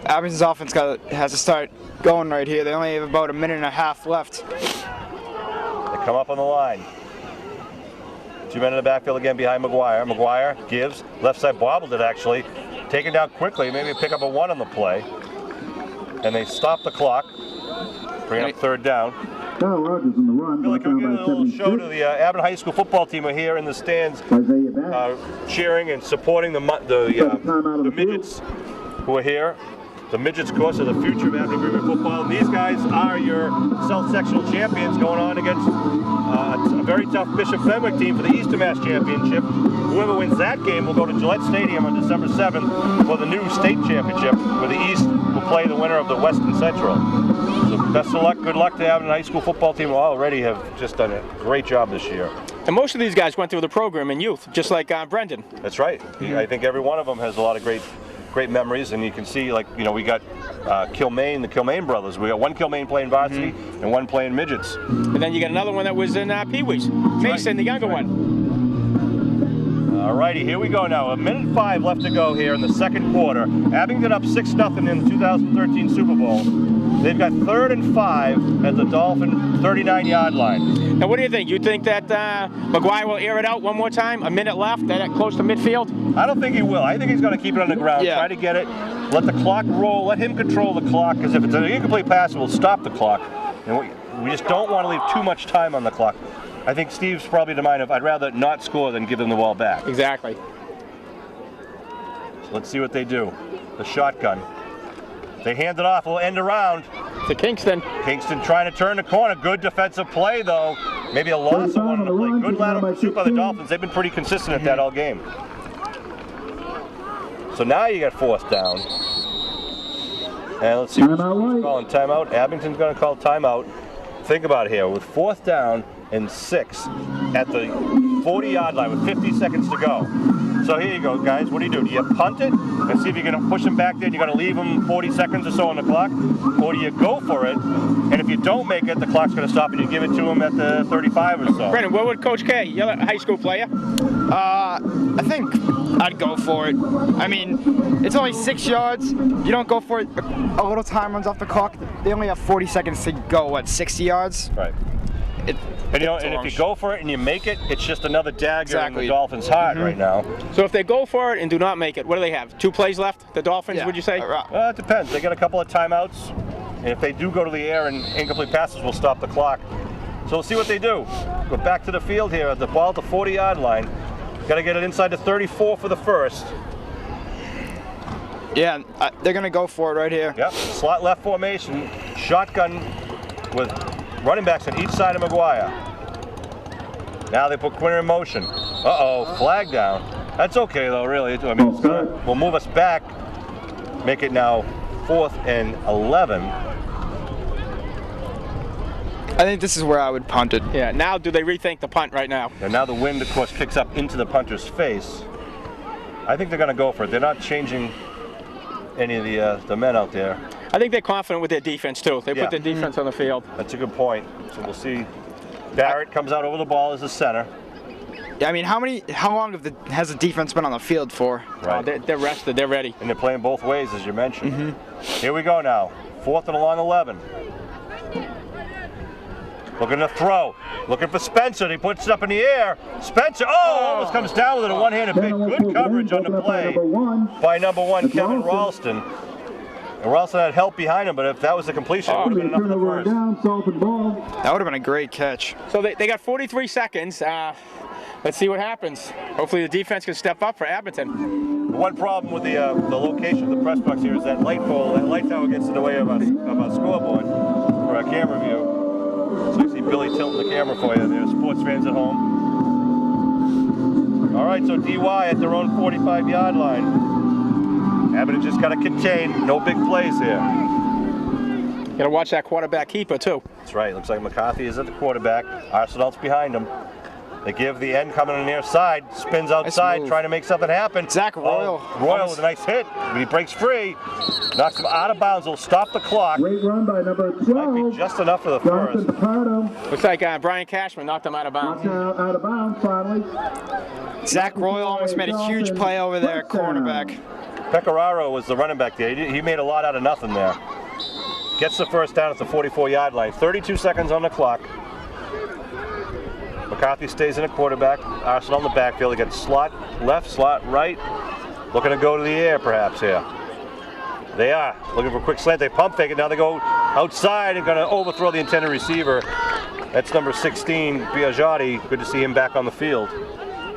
Abington's offense has to start going right here. They only have about a minute and a half left. They come up on the line. 2 men in the backfield again behind McGuire. McGuire gives. Left side bobbled it actually. Taken down quickly. Maybe pick up a 1 on the play. And they stop the clock. Bring up 3rd down. I feel like we're getting a little show to the Abington High School football team are here in the stands cheering and supporting the Midgets who are here. The Midgets, of course, are the future of Abington River football. And these guys are your South Sectional champions going on against a very tough Bishop Fenwick team for the Eastern Mass Championship. Whoever wins that game will go to Gillette Stadium on December 7th for the new state championship, where the East will play the winner of the Western Central. So best of luck, good luck to Abington High School football team who already have just done a great job this year. And most of these guys went through the program in youth, just like Brendan. That's right. I think every one of them has a lot of great memories, and you can see, like, you know, we got Kilmaine, the Kilmaine brothers. We got 1 Kilmaine playing varsity and 1 playing midgets. And then you got another one that was in Pee-wees. Mason, the younger one. Alrighty, here we go now. 1:05 left to go here in the 2nd quarter. Abington up 6-0 in the 2013 Super Bowl. They've got 3rd and 5 at the Dolphin 39-yard line. Now, what do you think? You think that McGuire will air it out one more time? A minute left, that close to midfield? I don't think he will. I think he's going to keep it on the ground, try to get it, let the clock roll, let him control the clock, because if it's an incomplete pass, we'll stop the clock. And we just don't want to leave too much time on the clock. I think Steve's probably the mind of, I'd rather not score than give them the ball back. Exactly. So let's see what they do. The shotgun. They hand it off, we'll end around. To Kingston. Kingston trying to turn the corner. Good defensive play, though. Maybe a loss of 1 on the play. Good lateral pursuit by the Dolphins. They've been pretty consistent at that all game. So now you got 4th down. And let's see who's calling timeout. Abington's going to call timeout. Think about it here. With 4th down and 6 at the 40-yard line with 50 seconds to go. So here you go, guys. What do? Do you punt it and see if you're going to push them back there and you're going to leave them 40 seconds or so on the clock? Or do you go for it, and if you don't make it, the clock's going to stop and you give it to them at the 35 or so? Brendan, what would Coach K? You're a high school player. I think I'd go for it. I mean, it's only 6 yards. You don't go for it, a little time runs off the clock. They only have 40 seconds to go, what, 60 yards? Right. And, you know, and if you go for it and you make it, it's just another dagger in the Dolphins' heart right now. So if they go for it and do not make it, what do they have? 2 plays left, the Dolphins, would you say? Well, it depends. They got a couple of timeouts. And if they do go to the air and incomplete passes, we'll stop the clock. So we'll see what they do. Go back to the field here at the ball at the 40-yard line. Got to get it inside the 34 for the first. Yeah, they're going to go for it right here. Yep, slot left formation, shotgun with running backs on each side of McGuire. Now they put Quinter in motion. Uh-oh, flag down. That's okay though, really. I mean, we'll move us back, make it now 4th and 11. I think this is where I would punt it. Yeah, now do they rethink the punt right now? And now the wind, of course, kicks up into the punter's face. I think they're going to go for it. They're not changing any of the men out there. I think they're confident with their defense, too. They put their defense on the field. That's a good point. So we'll see. Barrett comes out over the ball as the center. Yeah, I mean, how long has the defense been on the field for? Right. They're rested. They're ready. And they're playing both ways, as you mentioned. Here we go now. 4th and along 11. Looking to throw. Looking for Spencer. He puts it up in the air. Spencer, almost comes down with it. A one-handed pick. Good coverage on the play by number 1, Kevin Ralston. And Ralston had help behind him, but if that was a completion, it would have been enough in the first. That would have been a great catch. So they got 43 seconds. Let's see what happens. Hopefully the defense can step up for Abington. The one problem with the location of the press box here is that light pole, that light tower gets in the way of our scoreboard for our camera view. So you see Billy tilting the camera for you. There's sports fans at home. All right, so DY at their own 45-yard line. Abington just got to contain. No big plays here. Got to watch that quarterback keeper too. That's right. Looks like McCarthy is at the quarterback. Arsenal's behind him. They give the end coming on the near side. Spins outside, nice trying to make something happen. Zach Royal. Royal with a nice hit. But he breaks free. Knocks him out of bounds. Will stop the clock. Great run by number 12. Might be just enough for the first. Looks like Brian Cashman knocked him out of bounds. Out of bounds finally. Zach Royal almost made a huge play over there at cornerback. Pecoraro was the running back there. He made a lot out of nothing there. Gets the first down at the 44-yard line. 32 seconds on the clock. McCarthy stays in a quarterback. Arsenal in the backfield. They get slot left, slot right. Looking to go to the air perhaps here. They are looking for a quick slant. They pump fake it. Now they go outside and going to overthrow the intended receiver. That's number 16, Biagiotti. Good to see him back on the field.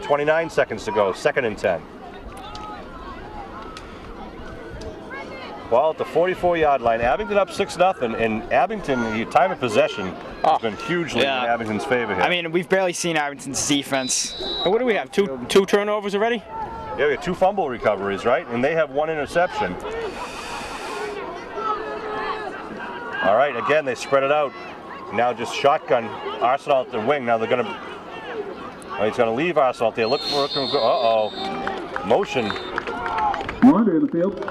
29 seconds to go. 2nd and 10. Ball at the 44-yard line. Abington up 6-0, and Abington, the time of possession has been hugely in Abington's favor here. I mean, we've barely seen Abington's defense. And what do we have? Two turnovers already? Yeah, we have 2 fumble recoveries, right? And they have 1 interception. All right, again, they spread it out. Now just shotgun Arsenal at the wing. Now they're going to... Oh, he's going to leave Arsenal there. Look for it to go. Uh-oh. Motion. Wander in the field.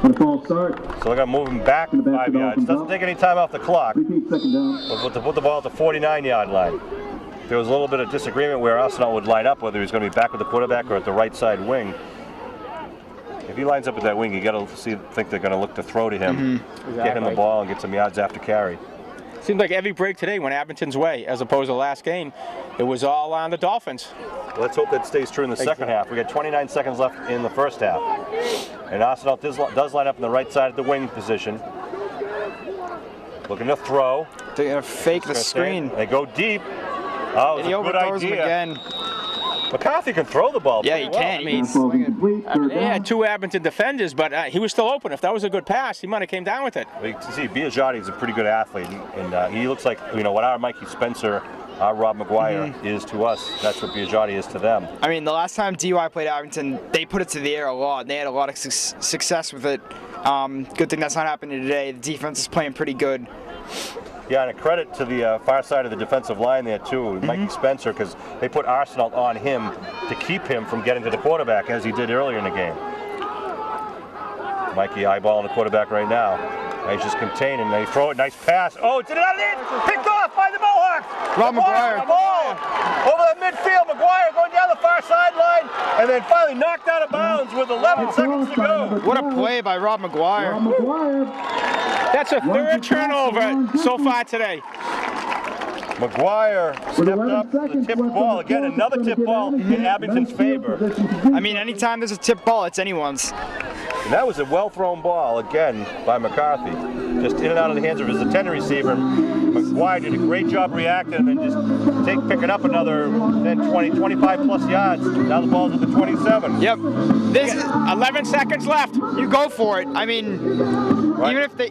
On a false start. So they're going to move him back 5 yards. Doesn't take any time off the clock. Repeat 2nd down. But to put the ball at the 49-yard line. There was a little bit of disagreement where Arsenal would line up, whether he was going to be back with the quarterback or at the right side wing. If he lines up at that wing, you got to think they're going to look to thw to him, get him the ball, and get some yards after carry. Seems like every break today went Abington's way, as opposed to last game. It was all on the Dolphins. Well, let's hope that stays true in the second half. We got 29 seconds left in the first half. And Arsenal does line up on the right side of the wing position. Looking to throw. They're going to fake the screen. They go deep. Oh, it's a good idea. Again. McCarthy can throw the ball. Yeah, he can. I mean, they had 2 Abington defenders, but he was still open. If that was a good pass, he might have came down with it. You can see Biagiotti is a pretty good athlete, and he looks like, you know, what our Mikey Spencer, our Rob McGuire is to us. That's what Biagiotti is to them. I mean, the last time DY played Abington, they put it to the air a lot, and they had a lot of success with it. Good thing that's not happening today. The defense is playing pretty good. Yeah, and a credit to the far side of the defensive line there too, Mikey Spencer, because they put Arsenal on him to keep him from getting to the quarterback, as he did earlier in the game. Mikey eyeballing the quarterback right now. Now he's just containing. They throw it, nice pass. Oh, it's in and in! Picked off by the Mohawks! Rob McGuire. Ball over the midfield. McGuire going down the far sideline, and then finally knocked out of bounds with 11 seconds to go. What a play by Rob McGuire. That's a 3rd turnover so far today. McGuire stepped up the tip ball. Again, another tip ball in Abington's favor. I mean, anytime there's a tip ball, it's anyone's. And that was a well-thrown ball, again, by McCarthy. Just in and out of the hands of his intended receiver. McGuire did a great job reacting and then just picking up another 10, 20, 25-plus yards. Now the ball's at the 27. Yep. This is 11 seconds left. You go for it. I mean,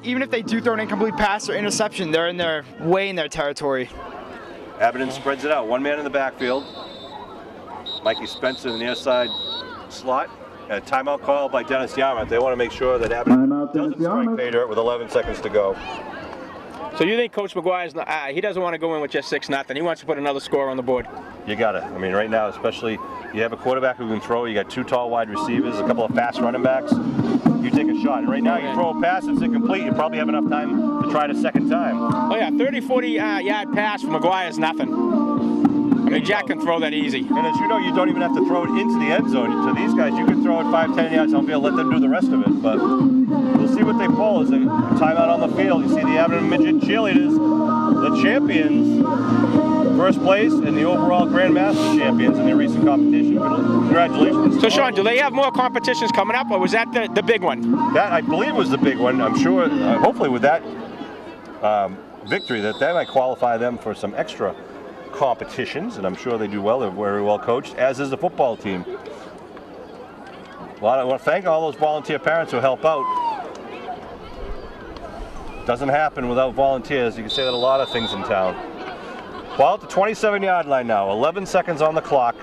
even if they do throw an incomplete pass or interception, they're way in their territory. Abington spreads it out. 1 man in the backfield. Mikey Spencer in the near side slot. A timeout call by Dennis-Yarmouth. They want to make sure that Abington doesn't strike pay dirt with 11 seconds to go. So you think Coach McGuire's not, he doesn't want to go in with just 6-0. He wants to put another score on the board. You got it. I mean, right now, especially, you have a quarterback who can throw. You got 2 tall wide receivers, a couple of fast running backs. You take a shot. And right now, you throw a pass, it's incomplete. You probably have enough time to try it a second time. Oh yeah, 30, 40 yard pass from McGuire is nothing. I mean, Jack can throw that easy. And as you know, you don't even have to throw it into the end zone. To these guys, you can throw it 5, 10 yards downfield, let them do the rest of it. But we'll see what they pull as a timeout on the field. You see the Abington Midget cheerleaders the champions, first place, and the overall Grand Master champions in their recent competition. Congratulations. So Sean, do they have more competitions coming up, or was that the big one? That, I believe, was the big one. I'm sure, hopefully with that victory, that might qualify them for some extra competitions, and I'm sure they do well. They're very well coached, as is the football team. I want to thank all those volunteer parents who help out. Doesn't happen without volunteers. You can say that a lot of things in town. Ball at the 27-yard line now. 11 seconds on the clock.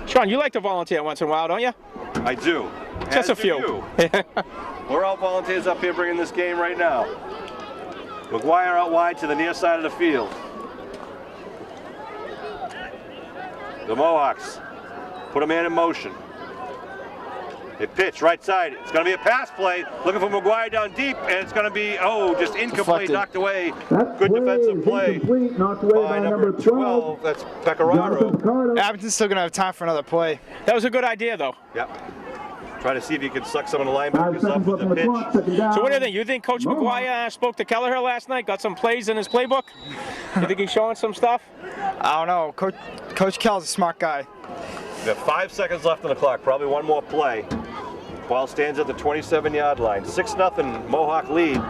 Sean, you like to volunteer once in a while, don't you? I do. Just a few. We're all volunteers up here bringing this game right now. McGuire out wide to the near side of the field. The Mohawks put a man in motion. They pitch right side. It's going to be a pass play. Looking for McGuire down deep, and it's going to be, just incomplete, knocked away. Good defensive play by number 12. That's Pecoraro. Abington's still going to have time for another play. That was a good idea, though. Yep. Try to see if he can suck some of the linebackers up with the pitch. So what do you think? You think Coach McGuire spoke to Kelleher last night, got some plays in his playbook? You think he's showing some stuff? I don't know. Coach Kell's a smart guy. We have 5 seconds left on the clock. Probably one more play. Ball stands at the 27-yard line. 6-0 Mohawk lead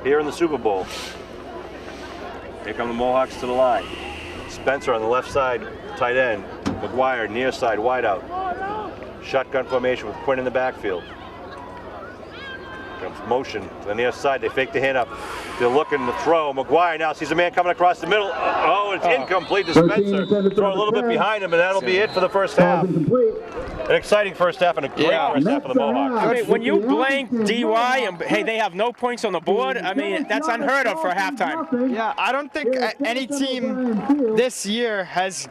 here in the Super Bowl. Here come the Mohawks to the line. Spencer on the left side, tight end. McGuire near side, wide out. Shotgun formation with Quinn in the backfield. Comes motion to the near side. They fake the hand up. They're looking to throw. McGuire now sees a man coming across the middle. It's incomplete to Spencer. Throw a little bit behind him, and that'll be it for the first half. An exciting first half and a great first half for the Mohawks. I mean, when you blank DY and hey, they have no points on the board, I mean, that's unheard of for halftime. Yeah, I don't think any team this year has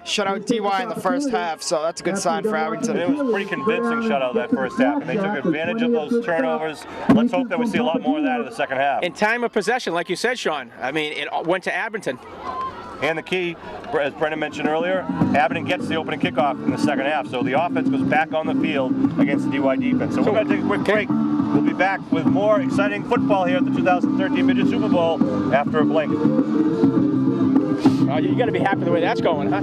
shut out DY in the first half, so that's a good sign for Abington. It was a pretty convincing shutout that first half, and they took advantage of those turnovers. Let's hope that we see a lot more of that in the second half. In time of possession, like you said, Sean, I mean, it went to Abington. And the key, as Brendan mentioned earlier, Abington gets the opening kickoff in the second half, so the offense goes back on the field against the DY defense. So we're going to take a quick break. We'll be back with more exciting football here at the 2013 Midget Super Bowl after a blink. Oh, you got to be happy the way that's going, huh?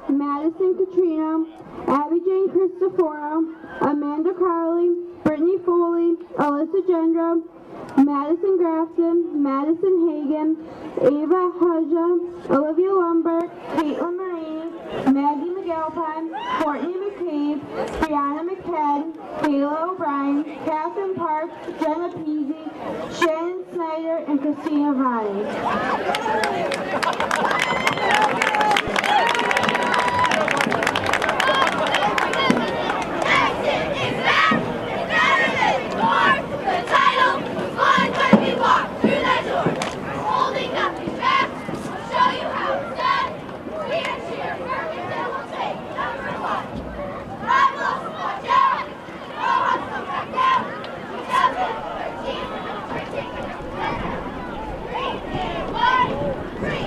Madison Katrina, Abby Jane Cristoforo, Amanda Carley, Brittany Foley, Alyssa Gendra, Madison Grafton, Madison Hagan, Ava Hudja, Olivia Lumberg, Caitlin Marini, Maggie McAlpine, Courtney McCabe, Brianna McCann, Kayla O'Brien, Catherine Parks, Jenna Peasy, Shannon Snyder, and Christina Vani. Three,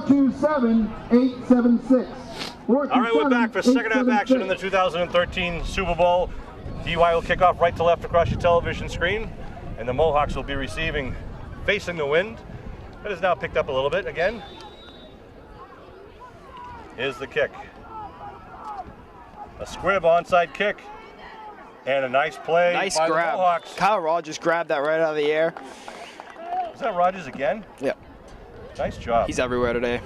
427-876. All right, we're back for second half action in the 2013 Super Bowl. DY will kick off right to left across your television screen, and the Mohawks will be receiving facing the wind. It has now picked up a little bit again. Here's the kick. A squib onside kick, and a nice play Nice by grab. the Mohawks. Kyle Rogers grabbed that right out of the air. Is that Rogers again? Yep. Nice job. He's everywhere today. It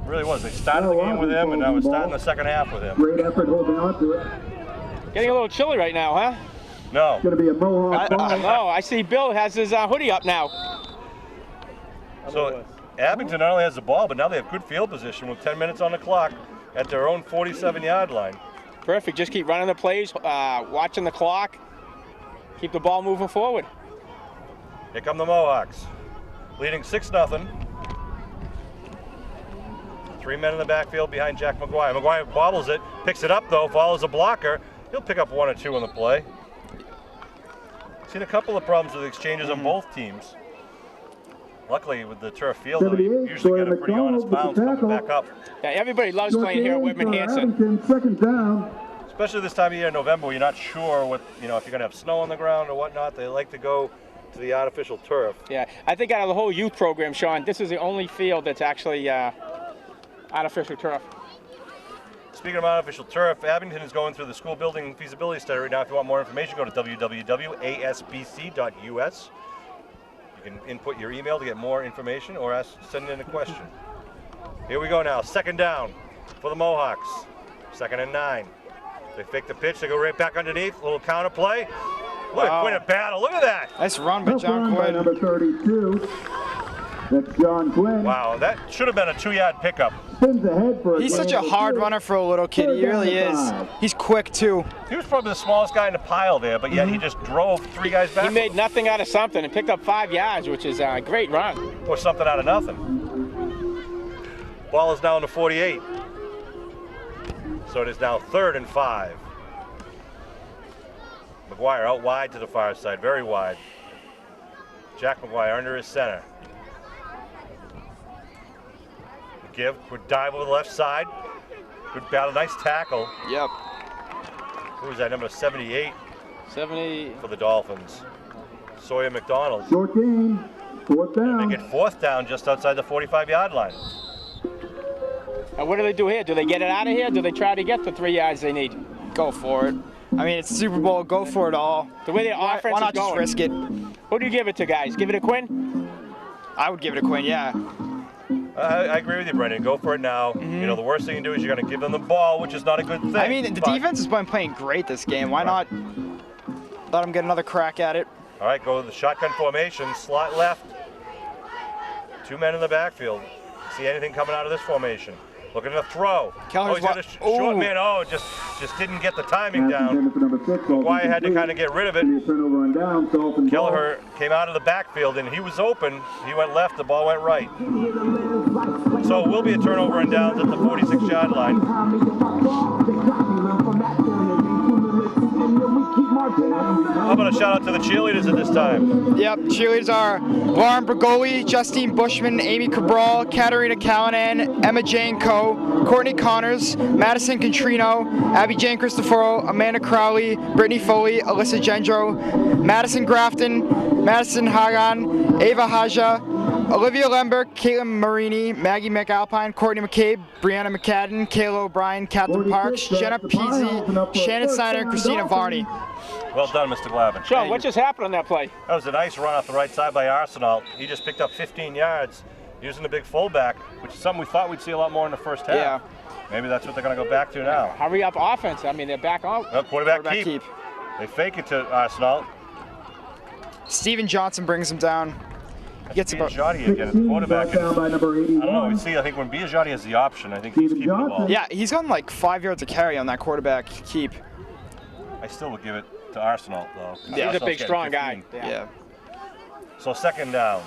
really was. They started the game with him, and now we're starting the second half with him. Great effort holding on to it. Getting a little chilly right now, huh? No. It's going to be a Mohawk ball. Oh, I see Bill has his hoodie up now. So Abington not only has the ball, but now they have good field position with 10 minutes on the clock at their own 47-yard line. Perfect. Just keep running the plays, watching the clock. Keep the ball moving forward. Here come the Mohawks, leading 6-0. 3 men in the backfield behind Jack McGuire. McGuire bobbles it, picks it up though, follows a blocker. He'll pick up 1 or 2 on the play. Seen a couple of problems with exchanges on both teams. Luckily, with the turf field, though, you usually get a pretty honest bounce coming back up. Yeah, everybody loves playing here at Whitman Hanson. Second down. Especially this time of year in November, where you're not sure what, if you're going to have snow on the ground or whatnot. They like to go to the artificial turf. Yeah, I think out of the whole youth program, Sean, this is the only field that's actually artificial turf. Speaking of artificial turf, Abington is going through the school building feasibility study right now. If you want more information, go to www.asbc.us. You can input your email to get more information or send in a question. Here we go now, second down for the Mohawks. 2nd and 9. They fake the pitch, they go right back underneath, a little counter play. What a quite a battle, look at that! Nice run by John By Quinn. number 32. That's John Quinn. Wow, that should have been a 2-yard pickup. Spins ahead for He's such a hard runner for a little kid. He really is. He's quick too. He was probably the smallest guy in the pile there, but yet he just drove 3 guys back. He made nothing out of something and picked up 5 yards, which is a great run. Or something out of nothing. Ball is now in the 48. So it is now 3rd and 5. McGuire out wide to the far side, very wide. Jack McGuire under his center. Give, good dive over the left side. Good battle, nice tackle. Yep. Who was that, number 78 70. for the Dolphins? Sawyer McDonald. Short game. 4th They down. get 4th down just outside the 45-yard line. Now what do they do here? Do they get it out of here? Do they try to get the 3 yards they need? Go for it. I mean, it's Super Bowl. Go for it all. The way the Why offense not is just going. risk it? Who do you give it to, guys? Give it to Quinn? I would give it a Quinn, yeah. I agree with you, Brendan. Go for it now. The worst thing you can do is you're going to give them the ball, which is not a good thing. I mean, the defense has been playing great this game. Why not let them get another crack at it? All right, go to the shotgun formation, slot left. 2 men in the backfield. See anything coming out of this formation? Looking to throw. Keller's He's got a short man. Oh, just didn't get the timing down. McGuire had to kind of get rid of it. Turnover on down. Dolphins ball. Kelleher came out of the backfield and he was open. He went left, the ball went right. So it will be a turnover and downs at the 46-yard line. How about a shout out to the cheerleaders at this time? Yep, cheerleaders are Lauren Bergoli, Justine Bushman, Amy Cabral, Katarina Callanan, Emma Jane Coe, Courtney Connors, Madison Contrino, Abby Jane Cristoforo, Amanda Crowley, Brittany Foley, Alyssa Gendro, Madison Grafton, Madison Hagan, Ava Haja, Olivia Lemberg, Caitlin Marini, Maggie McAlpine, Courtney McCabe, Brianna McCadden, Kayla O'Brien, Catherine Parks, Jenna Peasy, Shannon Snyder, and Christina Varney. Well done, Mr. Glavin. Sean, what just happened on that play? That was a nice run off the right side by Arsenal. He just picked up 15 yards using the big fullback, which is something we thought we'd see a lot more in the first half. Yeah. Maybe that's what they're going to go back to now. Hurry up offense. I mean, they're back on. Well, quarterback keep. They fake it to Arsenal. Steven Johnson brings him down. He gets about Biagiotti again as the quarterback. Down by number 81. I don't know. We see. I think when Biagiotti has the option, I think he's keeping the ball. Yeah, he's gotten like 5 yards of carry on that quarterback keep. I still would give it to Arsenal though. He's a big, strong guy. Yeah. So 2nd down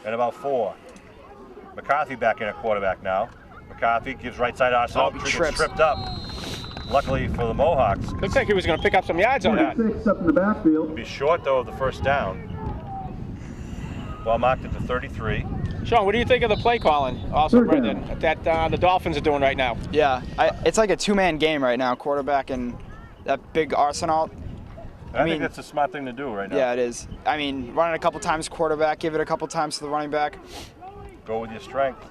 and about 4. McCarthy back in at quarterback now. McCarthy gives right side Arsenal. Oh, he trips. Tripped up. Luckily for the Mohawks. Looks like he was going to pick up some yards on that. 6 up in the backfield. Be short though of the first down. Ball marked at the 33. Sean, what do you think of the play calling? Also, Brendan, that the Dolphins are doing right now. Yeah, it's like a two-man game right now, quarterback and that big Arsenal. I think that's a smart thing to do right now. Yeah, it is. I mean, run it a couple times quarterback, give it a couple times to the running back. Go with your strength.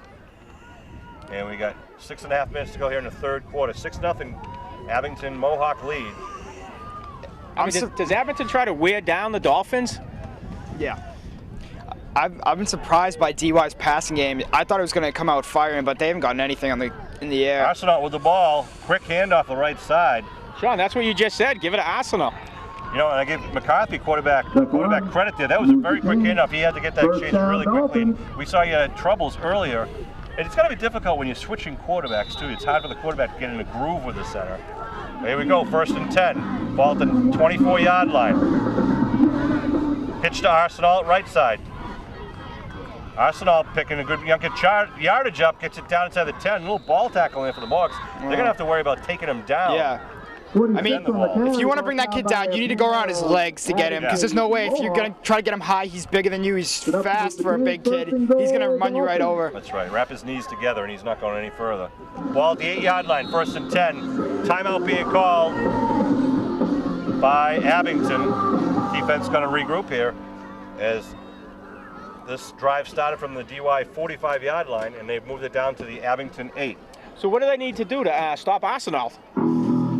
And we got 6.5 minutes to go here in the third quarter. 6-0 Abington Mohawk lead. Does Abington try to wear down the Dolphins? Yeah. I've been surprised by DY's passing game. I thought it was going to come out firing, but they haven't gotten anything in the air. Arsenal with the ball. Quick handoff the right side. Sean, that's what you just said. Give it to Arsenal. You know, and I give McCarthy quarterback credit there. That was a very quick handoff. He had to get that changed really quickly. And we saw you had troubles earlier. And it's got to be difficult when you're switching quarterbacks, too. It's hard for the quarterback to get in a groove with the center. Here we go, 1st and 10. Ball at the 24-yard line. Pitch to Arsenal, right side. Arsenal picking a good yardage up, gets it down inside the 10. A little ball tackle in for the Mohawks. They're going to have to worry about taking him down. Yeah. I mean, if you want to bring that kid down, you need to go around his legs to get him, because there's no way if you're going to try to get him high, he's bigger than you, he's fast for a big kid, he's going to run you right over. That's right, wrap his knees together and he's not going any further. Ball at the 8-yard line, 1st and 10. Timeout being called by Abington. Defense going to regroup here as this drive started from the DY 45-yard line and they've moved it down to the Abington 8. So what do they need to do to stop Arsenal?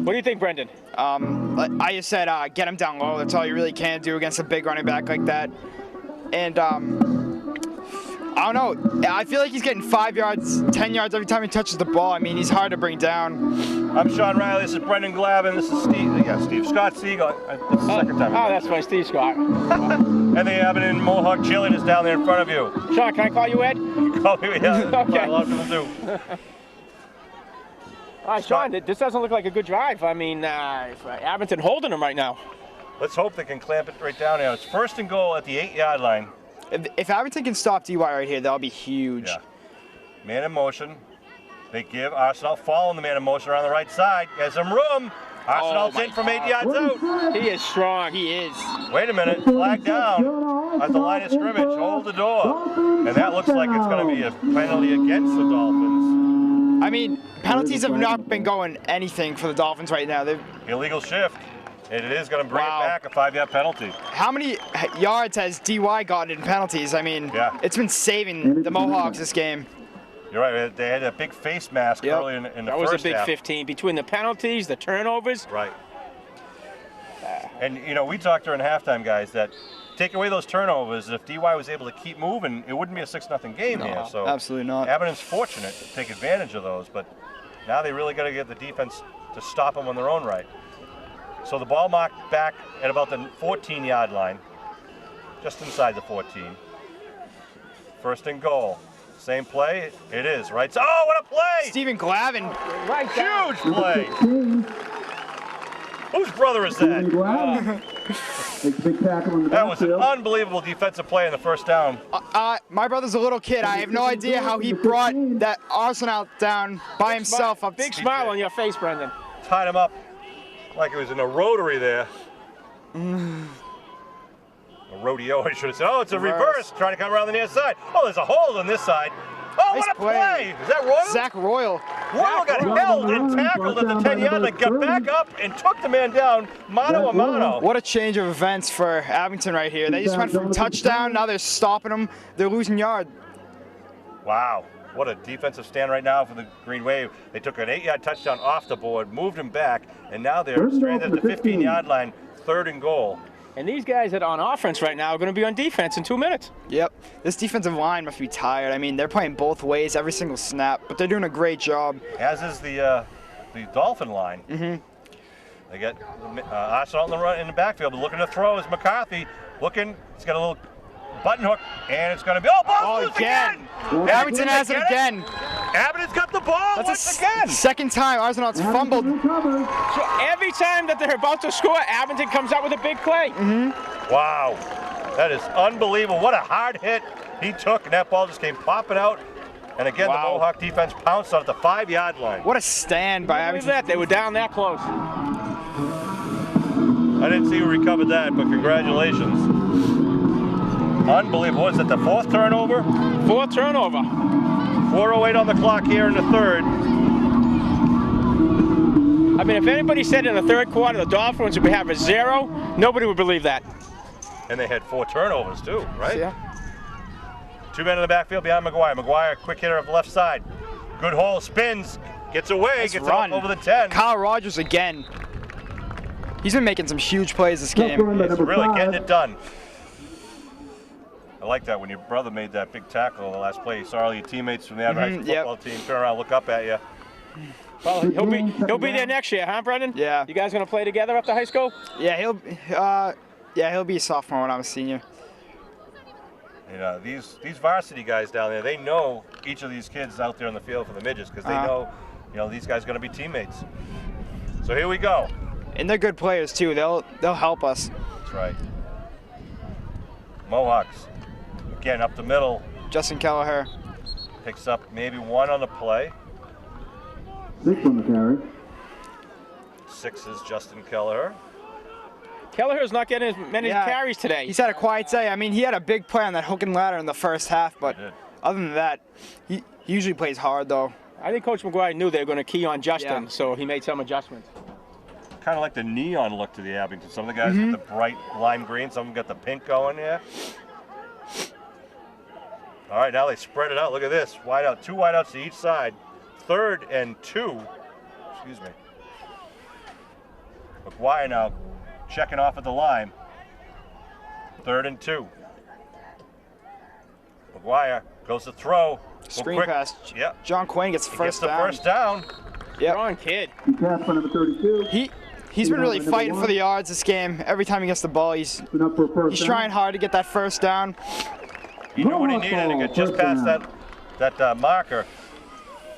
What do you think, Brendan? I just said get him down low. That's all you really can do against a big running back like that. And I don't know. I feel like he's getting 5 yards, 10 yards every time he touches the ball. I mean, he's hard to bring down. I'm Sean Riley. This is Brendan Glavin. This is Steve Scott Siegel. This is the second time. Oh, that's right, Steve Scott. And the Abington Mohawk cheerleaders down there in front of you. Sean, can I call you Ed? Call me, yeah. Okay. A lot of people do. All right, Sean, this doesn't look like a good drive. I mean, Abington holding him right now. Let's hope they can clamp it right down now. It's 1st and goal at the 8-yard line. If Abington can stop DY right here, that'll be huge. Yeah. Man in motion. They give Arsenal following the man in motion around the right side. Has some room. Arsenal's in from 8 yards out. He is strong. He is. Wait a minute. Flag down at the line of scrimmage. Hold the door. And that looks like it's going to be a penalty against the Dolphins. I mean, penalties have not been going anything for the Dolphins right now. Illegal shift. And it is going to bring it back, a 5-yard penalty. How many yards has DY gotten in penalties? I mean, it's been saving the Mohawks this game. You're right. They had a big face mask early in the first half. That was a big 15. Between the penalties, the turnovers. Right. And, you know, we talked during halftime, guys, that take away those turnovers, if DY was able to keep moving, it wouldn't be a 6-0 game here. So absolutely not. Abington's fortunate to take advantage of those, but now they really got to get the defense to stop them on their own right. So the ball marked back at about the 14-yard line, just inside the 14. 1st and goal. Same play. It is, right? Oh, what a play! Stephen Glavin. Right down. Huge play. Whose brother is that? That was an unbelievable defensive play in the first down. My brother's a little kid. I have no idea how he brought that Arsenal down by himself. Big smile on your face, Brendan. Tied him up like it was in a rotary there. A rodeo, I should have said. Oh, it's a reverse. Trying to come around the near side. Oh, there's a hole on this side. Oh, nice what a play. Is that Royal? Zach Royal. Royal got held and tackled at the 10-yard line, got back up and took the man down mano a mano. What a change of events for Abington right here. They just went from touchdown, now they're stopping them. They're losing yard. Wow. What a defensive stand right now for the Green Wave. They took an 8-yard touchdown off the board, moved him back, and now they're stranded at the 15-yard line, 3rd and goal. And these guys that are on offense right now are going to be on defense in 2 minutes. Yep. This defensive line must be tired. I mean, they're playing both ways every single snap, but they're doing a great job. As is the Dolphin line. Mm-hmm. They get Arsenal in the backfield, but looking to throw is McCarthy. Looking, he's got a little button hook, and it's going to be, ball loose again! Abington has it again. Abington's got the ball once again. Second time Arsenal's fumbled. So every time that they're about to score, Abington comes out with a big play. Mm-hmm. Wow, that is unbelievable. What a hard hit he took, and that ball just came popping out. And again, the Mohawk defense pounced on at the 5-yard line. What a stand by Abington. Look at that, they were down that close. I didn't see who recovered that, but congratulations. Unbelievable. What is it, the 4th turnover? 4th turnover. 4:08 on the clock here in the 3rd. I mean, if anybody said in the 3rd quarter the Dolphins would have a 0, nobody would believe that. And they had 4 turnovers too, right? Yeah. 2 men in the backfield behind McGuire. McGuire, quick hitter of the left side. Good hole, spins, gets away, gets off over the 10. Kyle Rogers again. He's been making some huge plays this game. He's really getting it done. I like that when your brother made that big tackle in the last play. You saw all your teammates from the Abington football team turn around, look up at you. Well, he'll be there next year, huh, Brendan? Yeah. You guys gonna play together up to high school? Yeah, he'll be a sophomore when I'm a senior. You know, these varsity guys down there, they know each of these kids out there on the field for the midgets because they know, these guys are going to be teammates. So here we go. And they're good players too. They'll help us. That's right. Mohawks again up the middle. Justin Kelleher picks up maybe 1 on the play. 6 on the carry. 6 is Justin Kelleher. Kelleher's not getting as many carries today. He's had a quiet day. I mean, he had a big play on that hook and ladder in the first half, but other than that, he usually plays hard though. I think Coach McGuire knew they were going to key on Justin, so he made some adjustments. Kind of like the neon look to the Abington. Some of the guys got the bright lime green, some of them got the pink going here. All right, now they spread it out. Look at this, wide out, 2 wideouts to each side. 3rd and 2. Excuse me. McGuire now checking off at the line. 3rd and 2. McGuire goes to throw. Screen pass. Yep. John Quinn gets the first down. First down. Yep. Strong kid. Pass by number 32. He's been really fighting for the yards this game. Every time he gets the ball, he's trying hard to get that first down. He knew what he needed to get just past that marker.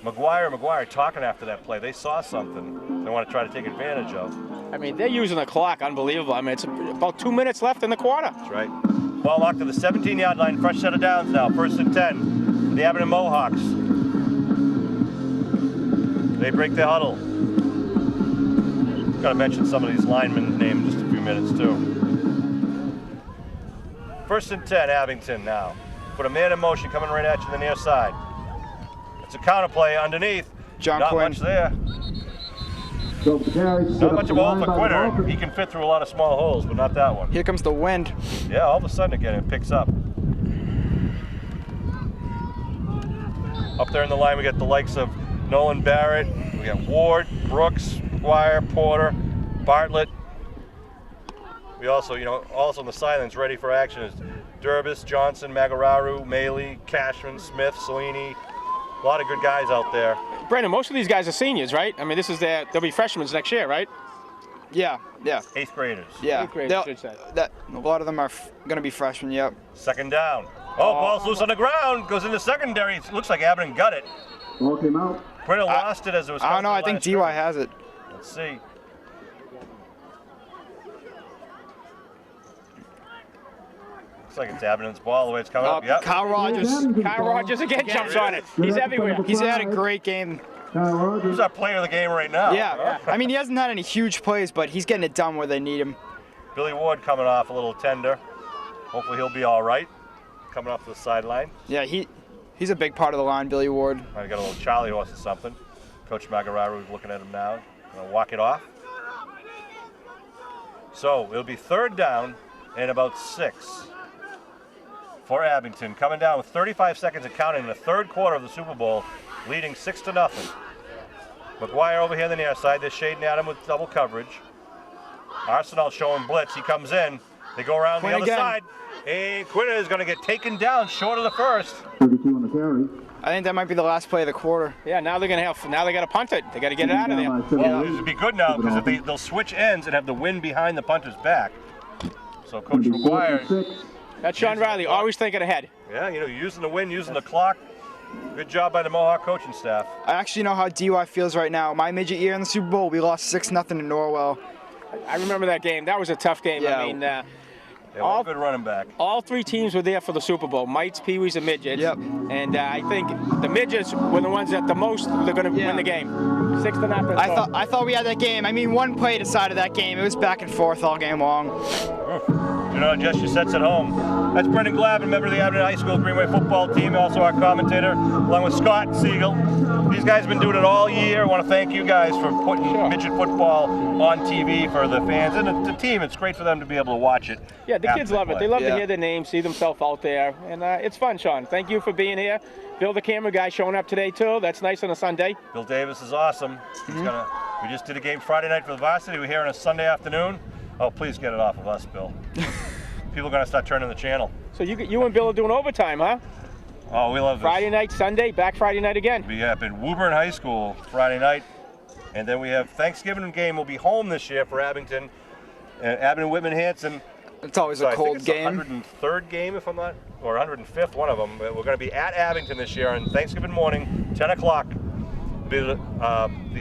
McGuire talking after that play. They saw something they want to try to take advantage of. I mean, they're using the clock. Unbelievable. I mean, it's about 2 minutes left in the quarter. That's right. Ball locked to the 17-yard line. Fresh set of downs now. 1st and 10 for the Abington Mohawks. They break their huddle. Got to mention some of these linemen' names in just a few minutes, too. 1st and 10, Abington now. Put a man in motion coming right at you on the near side. It's a counter play underneath. John Not Quinn. much there. Not much of a hole for Quinter. He can fit through a lot of small holes, but not that one. Here comes the wind. Yeah, all of a sudden again it picks up. Up there in the line we got the likes of Nolan Barrett, we got Ward, Brooks, McGuire, Porter, Bartlett. We also, also on the sidelines ready for action is Durbis, Johnson, Magararu, Maley, Cashman, Smith, Salini. A lot of good guys out there. Brandon, most of these guys are seniors, right? I mean, they'll be freshmen next year, right? Yeah. 8th graders. Yeah. 8th graders, should say. A lot of them are going to be freshmen, yep. 2nd down. Ball's loose on the ground, goes into secondary. It looks like Abington got it. Ball came out. Quinter lost it as it was coming. I don't know, I think DY has it. Let's see. Looks like it's Abington's ball the way it's coming up. Yep. Kyle Rogers again jumps on it. He's everywhere. He's had a great game. Who's our player of the game right now? Yeah. I mean, he hasn't had any huge plays, but he's getting it done where they need him. Billy Ward coming off a little tender. Hopefully he'll be all right. Coming off the sideline. Yeah, he's a big part of the line, Billy Ward. I got a little Charlie horse or something. Coach Magararu is looking at him now. Gonna walk it off. So it'll be 3rd down and about 6 for Abington. Coming down with 35 seconds of counting in the 3rd quarter of the Super Bowl, leading 6-0. McGuire over here on the near side. They're shading at him with double coverage. Arsenal showing blitz. He comes in. They go around the other side. And Quinter is going to get taken down short of the 1st. 32 on the carry. I think that might be the last play of the quarter. Yeah, now they got to punt it. They got to get it out of there. Well, this would be good now because if they'll switch ends and have the wind behind the punter's back. So Coach McGuire. That's Sean Riley, always thinking ahead. Yeah, using the wind, using the clock. Good job by the Mohawk coaching staff. I actually know how DY feels right now. My midget year in the Super Bowl, we lost 6-0 to Norwell. I remember that game. That was a tough game. Yeah. I mean, all good running back. All 3 teams were there for the Super Bowl: Mites, Pee-wees, and Midgets. Yep. And I think the Midgets were the ones that the most they're going to win the game. 6-0. I thought we had that game. I mean, one play decided that game. It was back and forth all game long. Jess, your set's at home. That's Brendan Glavin, member of the Abington High School Greenway football team, also our commentator, along with Scott Siegel. These guys have been doing it all year. I want to thank you guys for putting midget football on TV for the fans and the team. It's great for them to be able to watch it. Yeah, the kids love it. They love to hear their names, see themselves out there, and it's fun, Sean. Thank you for being here. Bill, the camera guy, showing up today too. That's nice on a Sunday. Bill Davis is awesome. We just did a game Friday night for the varsity. We're here on a Sunday afternoon. Oh, please get it off of us, Bill. People are going to start turning the channel. So you and Bill are doing overtime, huh? Oh, we love this. Friday night, Sunday, back Friday night again. We have in Woburn High School Friday night, and then we have Thanksgiving game. We'll be home this year for Abington. Abington Whitman Hanson. It's always a cold game. The 103rd game, if I'm not, or 105th, one of them. We're going to be at Abington this year on Thanksgiving morning, 10 o'clock. Be a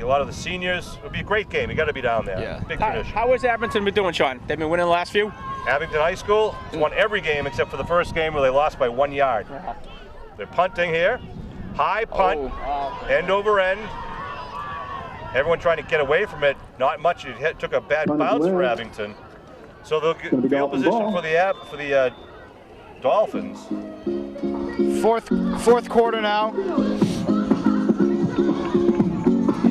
lot of the seniors. It'll be a great game. You got to be down there. Yeah. Big tradition. How has Abington been doing, Sean? They've been winning the last few? Abington High School has won every game except for the first game where they lost by 1 yard. They're punting here. High punt, end over end. Everyone trying to get away from it. Not much. It took a bad bounce for Abington. So they'll get field position for the Dolphins. Fourth quarter now.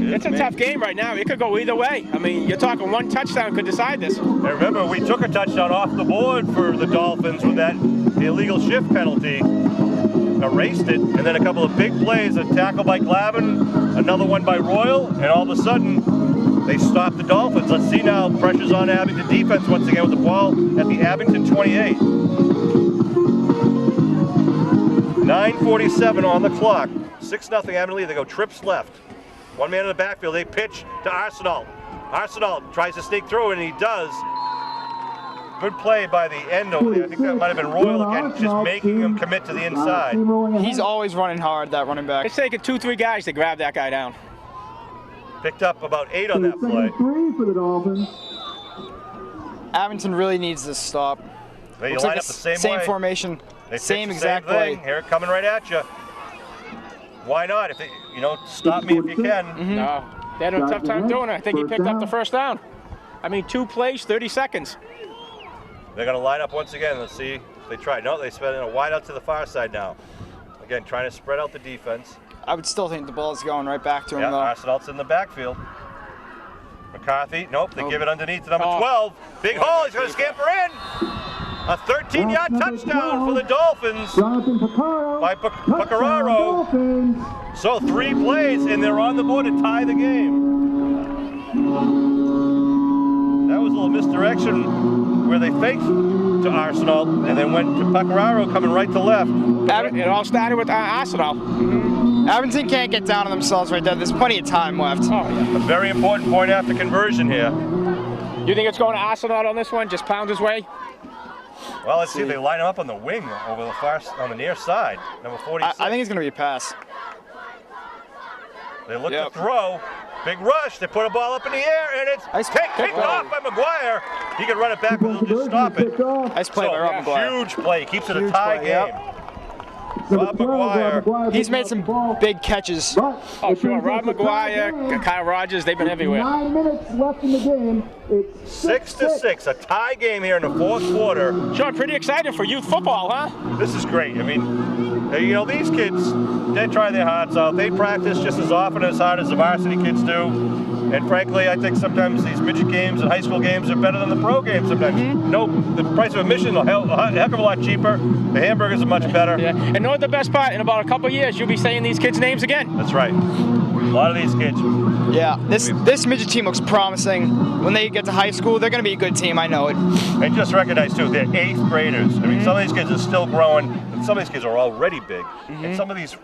It's a tough game right now. It could go either way. I mean, you're talking one touchdown could decide this. And remember, we took a touchdown off the board for the Dolphins with that illegal shift penalty. Erased it, and then a couple of big plays, a tackle by Glavin, another one by Royal, and all of a sudden, they stopped the Dolphins. Let's see now, pressure's on Abington defense once again with the ball at the Abington 28. 9:47 on the clock. 6-0 Abington lead. They go trips left. One man in the backfield. They pitch to Arsenal. Arsenal tries to sneak through, and he does. Good play by the end over there. I think that might have been Royal again, just making him commit to the inside. He's always running hard, that running back. It's taking 2-3 guys to grab that guy down. Picked up about 8 on that play. 3 for the Dolphins. Abington really needs this stop. They line up the same way. Same formation, same exact play. Here, coming right at you. Why not? If stop me if you can. No, they had a tough time doing it. I think he picked up the first down. I mean, 2 plays, 30 seconds. They're going to line up once again. Let's see if they try. No, they spread in a wide out to the far side now. Again, trying to spread out the defense. I would still think the ball is going right back to him, though. Arsenal's in the backfield. McCarthy, nope, they give it underneath to number 12. Big hole, he's going to scamper in. A 13-yard touchdown for the Dolphins by Pecoraro. So 3 plays, and they're on the board to tie the game. That was a little misdirection where they faked to Arsenal and then went to Pecoraro coming right to left. It all started with Arsenal. Abington can't get down on themselves right there. There's plenty of time left. Oh, yeah. A very important point after conversion here. You think it's going to Arsenal on this one? Just pound his way? Well, let's see if they line him up on the wing over on the near side. Number 46. I think it's going to be a pass. They look to throw. Big rush. They put a ball up in the air, and it's picked off by McGuire. He can run it back, but he'll just stop it. Nice play by Rob McGuire. Huge play. Keeps it a tie game. Rob McGuire. He's made some big catches. Oh, sure. Rob McGuire, Kyle Rogers, they've been everywhere. 9 minutes left in the game. It's 6-6. A tie game here in the 4th quarter. Sean, pretty exciting for youth football, huh? This is great. I mean, these kids, they try their hearts out. They practice just as often as hard as the varsity kids do. And frankly, I think sometimes these midget games and high school games are better than the pro games sometimes. No, the price of admission is a heck of a lot cheaper. The hamburgers are much better. Yeah, and know what the best part? In about a couple of years, you'll be saying these kids' names again. That's right. A lot of these kids. Yeah, this midget team looks promising. When they get to high school, they're going to be a good team, I know it. And just recognize, too, they're 8th graders. I mean, some of these kids are still growing, and some of these kids are already big. And some of these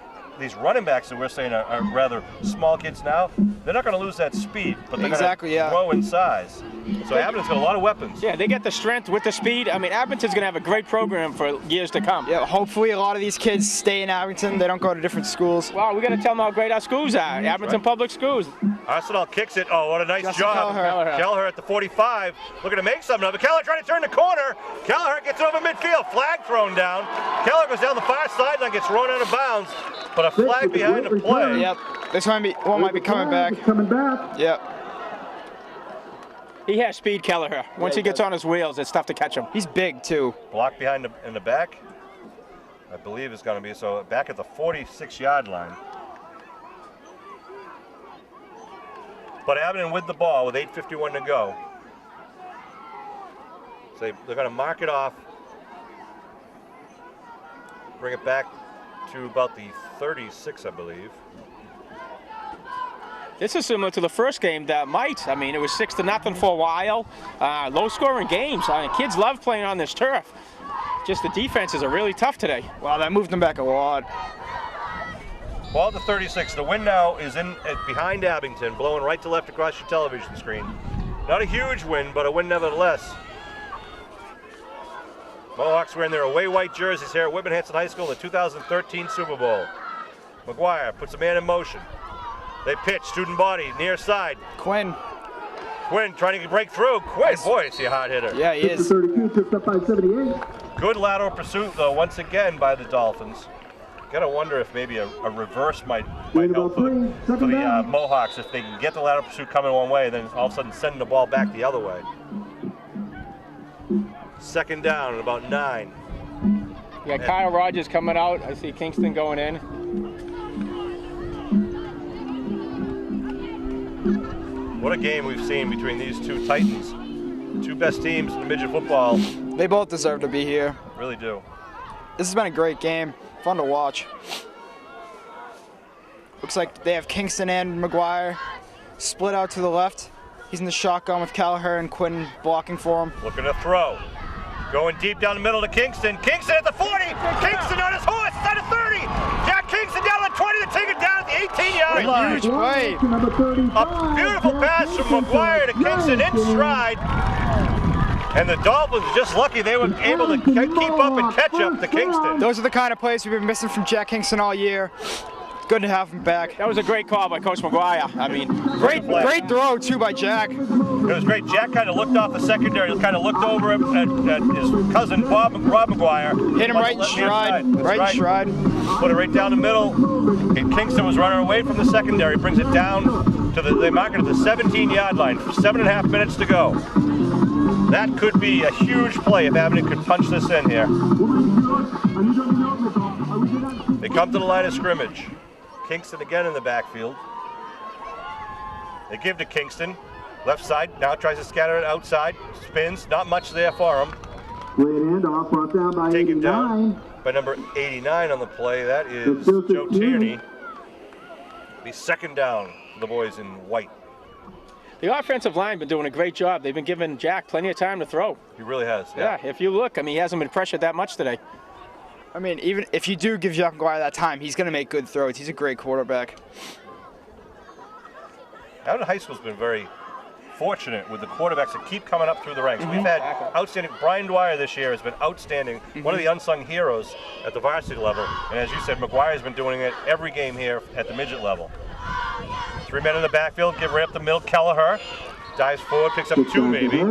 running backs that we're saying are rather small kids now, they're not going to lose that speed, but they're going to grow in size. So Abington's got a lot of weapons. Yeah, they get the strength with the speed. I mean, Abington's going to have a great program for years to come. Yeah, hopefully a lot of these kids stay in Abington. They don't go to different schools. Wow, we got to tell them how great our schools are. Abington Public Schools. Arsenal kicks it. Oh, what a nice job. Kelleher. Kelleher at the 45. Looking to make something of it. Kelleher trying to turn the corner. Kelleher gets it over midfield. Flag thrown down. Kelleher goes down the far sideline, gets thrown out of bounds. But a flag behind the play. Yep. This one might be coming back. Coming back. Yep. He has speed, Kelleher. Once he gets on his wheels, it's tough to catch him. He's big, too. Block behind in the back, I believe is going to be, so back at the 46-yard line. But Abington with the ball with 8:51 to go. So they're going to mark it off, bring it back to about the 36, I believe. This is similar to the first game that might. I mean, it was 6-0 for a while. Low-scoring games. Kids love playing on this turf. Just the defenses are really tough today. Wow, that moved them back a lot. Ball to 36. The wind now is in behind Abington, blowing right to left across your television screen. Not a huge wind, but a wind nevertheless. Mohawks wearing their away white jerseys here at Whitman Hanson High School in the 2013 Super Bowl. McGuire puts a man in motion. They pitch, student body, near side. Quinn trying to break through. Quinn, boy, is he a hard hitter. Yeah, he is. 32 picked up by 78. Good lateral pursuit, though, once again by the Dolphins. Gotta wonder if maybe a reverse might help for the Mohawks, if they can get the lateral pursuit coming one way, then all of a sudden sending the ball back the other way. Second down at about 9. You got Kyle Rogers coming out. I see Kingston going in. What a game we've seen between these two Titans. Two best teams in midget football. They both deserve to be here. Really do. This has been a great game. Fun to watch. Looks like they have Kingston and McGuire split out to the left. He's in the shotgun with Kelleher and Quinn blocking for him. Looking to throw. Going deep down the middle to Kingston. Kingston at the 40. Kingston on his horse at the 30. Jack Kingston down at the 20 to take it down at the 18-yard line. Huge play. A beautiful pass from McGuire to Kingston in stride. And the Dolphins are just lucky they were able to keep up and catch up to Kingston. Those are the kind of plays we've been missing from Jack Kingston all year. Good to have him back. That was a great call by Coach McGuire. I mean, Great throw, too, by Jack. It was great. Jack kind of looked off the secondary, kind of looked over at his cousin, Rob McGuire. Hit him right in stride. Right in stride. Put it right down the middle. And Kingston was running away from the secondary. Brings it down to they mark it at the 17-yard line. 7.5 minutes to go. That could be a huge play if Abington could punch this in here. They come to the line of scrimmage. Kingston again in the backfield. They give to Kingston. Left side, now tries to scatter it outside. Spins, not much there for him. Great handoff, brought down by Taken 89. down by number 89 on the play. That is Joe Tierney. Be second down for the boys in white. the offensive line been doing a great job. They've been giving Jack plenty of time to throw. He really has. Yeah, if you look, I mean, he hasn't been pressured that much today. I mean, even if you do give Jack McGuire that time, he's going to make good throws. He's a great quarterback. Abington High School's been very fortunate with the quarterbacks that keep coming up through the ranks. We've had outstanding. Brian Dwyer this year has been outstanding, one of the unsung heroes at the varsity level. And as you said, McGuire's been doing it every game here at the midget level. 3 men in the backfield, give right up the middle. Kelleher dives forward, picks up 2 maybe.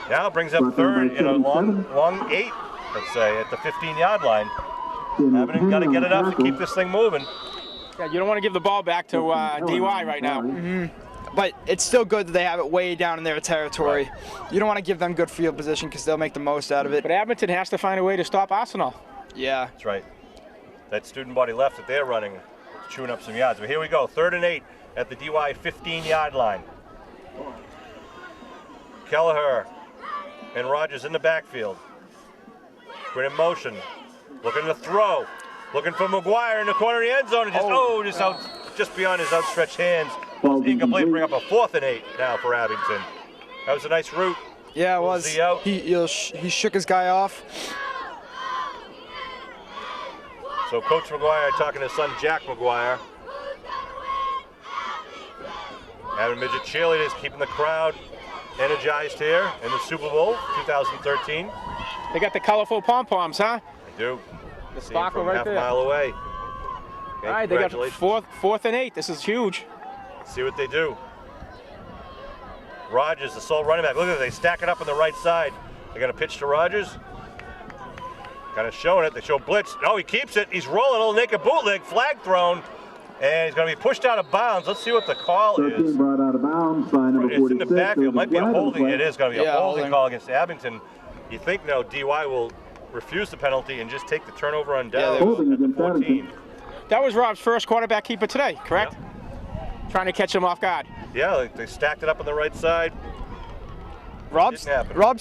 Now brings up third in a long 8, let's say, at the 15-yard line. Abington got to get enough to keep this thing moving. Yeah, you don't want to give the ball back to DY right now. But it's still good that they have it way down in their territory. Right. You don't want to give them good field position because they'll make the most out of it. But Abington has to find a way to stop Arsenal. Yeah. That's right. That student body left that they're running, chewing up some yards. But here we go, 3rd and 8 at the DY 15-yard line. Kelleher and Rogers in the backfield. We're in motion, looking to throw, looking for McGuire in the corner of the end zone, and just beyond his outstretched hands. Incomplete. Bring up a 4th and 8 now for Abington. That was a nice route. Yeah, it was. He shook his guy off. So Coach McGuire talking to his son Jack McGuire. Abington Midget cheerleaders keeping the crowd energized here in the Super Bowl 2013. They got the colorful pom-poms, huh? They do. The sparkle right half there. a mile away. Okay, all right, they got 4th and 8. This is huge. See what they do. Rogers, the sole running back. Look at it, they stack it up on the right side. They're going to pitch to Rogers. Kind of showing it. They show blitz. No, he keeps it. He's rolling a little naked bootleg. Flag thrown. And he's going to be pushed out of bounds. Let's see what the call 13 is. brought out of bounds by number 46. It's in the backfield. Might be a holding. It is going to be a holding call against Abington. You think now DY will refuse the penalty and just take the turnover on down at the 14. That was Rob's first quarterback keeper today, correct? Yep. Trying to catch him off guard. Yeah, they stacked it up on the right side. Rob's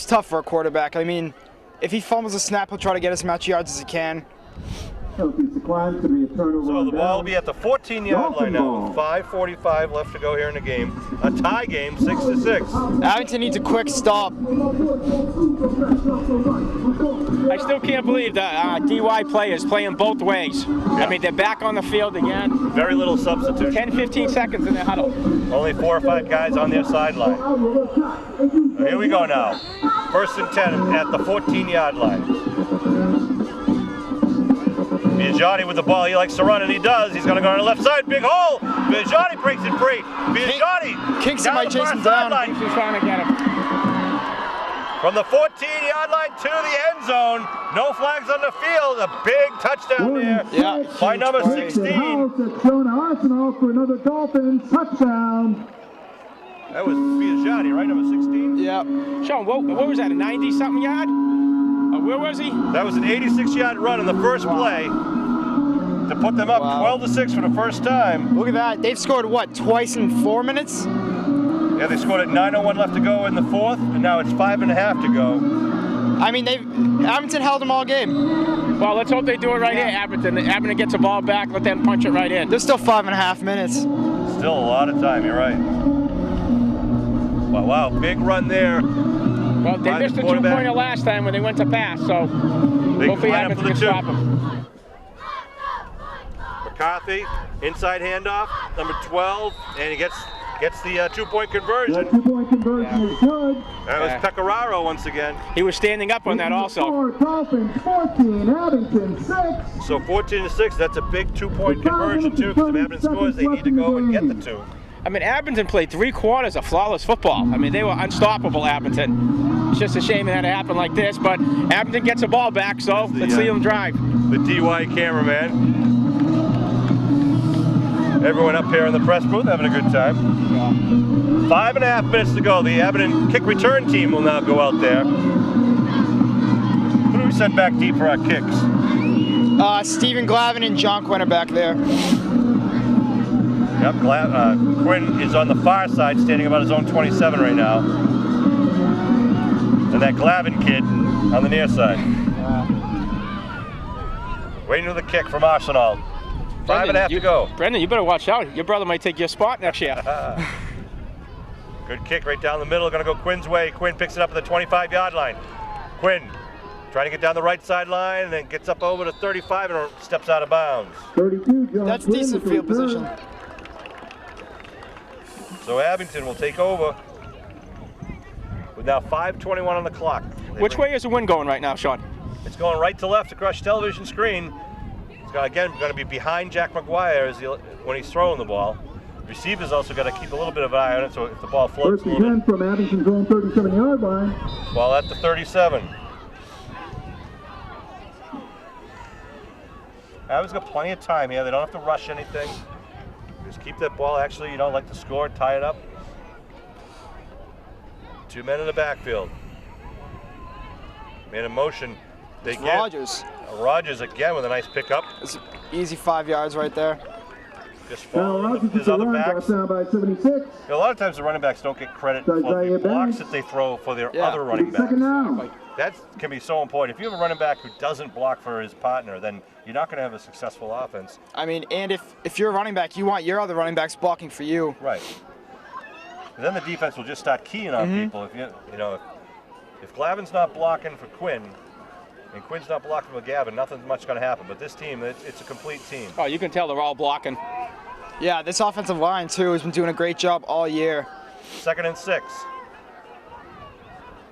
tough for a quarterback. I mean, if he fumbles a snap, he'll try to get as much yards as he can. So the ball will be at the 14-yard line now. With 5:45 left to go here in the game. A tie game, 6-6. Abington needs a quick stop. I still can't believe the DY players playing both ways. Yeah. I mean, they're back on the field again. Very little substitution. 10, 15 seconds in the huddle. Only 4 or 5 guys on their sideline. Here we go now. 1st and 10 at the 14-yard line. Biagiotti with the ball, he likes to run, and he does. He's going to go on the left side, big hole. Biagiotti breaks it free. Biagiotti Kingston might chase him down. He's trying to get him. From the 14-yard line to the end zone. No flags on the field. A big touchdown there by number 16. Jonah Arsenal for another Dolphins touchdown. That was Biagiotti, right? Number 16? Yeah. Sean, what was that, a 90-something yard? Where was he? That was an 86-yard run in the first play to put them up 12-6 for the first time. Look at that. They've scored, what, twice in 4 minutes? Yeah, they scored at 9:01 left to go in the 4th, and now it's 5.5 to go. I mean, Abington held them all game. Well, let's hope they do it right here, Abington. Abington gets the ball back, let them punch it right in. There's still 5.5 minutes. Still a lot of time, you're right. Wow, big run there. Well, they missed the 2-pointer last time when they went to pass, so hopefully Abington can stop them. McCarthy, inside handoff, number 12, and he gets the 2-point conversion. That 2-point conversion is good. That was Pecoraro once again. He was standing up on that also. Dolphins 14, Abington 6. So 14-6, that's a big 2-point conversion too, because if Abington scores, they need to go and get the 2. I mean, Abington played 3 quarters of flawless football. I mean, they were unstoppable, Abington. It's just a shame it had to happen like this, but Abington gets the ball back, so let's see them drive. The DY cameraman. Everyone up here in the press booth having a good time. 5.5 minutes to go. The Abington kick return team will now go out there. Who do we send back deep for our kicks? Stephen Glavin and John Quinn are back there. Yep, Quinn is on the far side, standing about his own 27 right now. And that Glavin kid on the near side. Waiting for the kick from Arsenal. 5.5 to go. Brendan, you better watch out. Your brother might take your spot next year. Good kick right down the middle. Going to go Quinn's way. Quinn picks it up at the 25-yard line. Quinn trying to get down the right sideline and then gets up over to 35 and steps out of bounds. 32, John That's decent field position. So Abington will take over with now 5:21 on the clock. Which way is the wind going right now, Sean? It's going right to left across your television screen. It's going to be behind Jack McGuire when he's throwing the ball. Receivers also got to keep a little bit of an eye on it, so if the ball floats a little bit. From Abington's own 37-yard line. Ball at the 37. Abington's got plenty of time here. They don't have to rush anything. Just keep that ball. Actually, you don't like to score, tie it up. 2 men in the backfield. Man in motion. They get Rogers. Rogers again with a nice pickup. It's easy 5 yards right there. Just following his other backs. By 76. A lot of times the running backs don't get credit for the blocks that they throw for their other running backs. That can be so important. If you have a running back who doesn't block for his partner, then you're not going to have a successful offense. I mean, and if you're a running back, you want your other running backs blocking for you. Right. And then the defense will just start keying on people. If if Glavin's not blocking for Quinn, and Quinn's not blocking for Gavin, nothing's much going to happen. But this team, it's a complete team. Oh, you can tell they're all blocking. Yeah, this offensive line, too, has been doing a great job all year. 2nd and 6.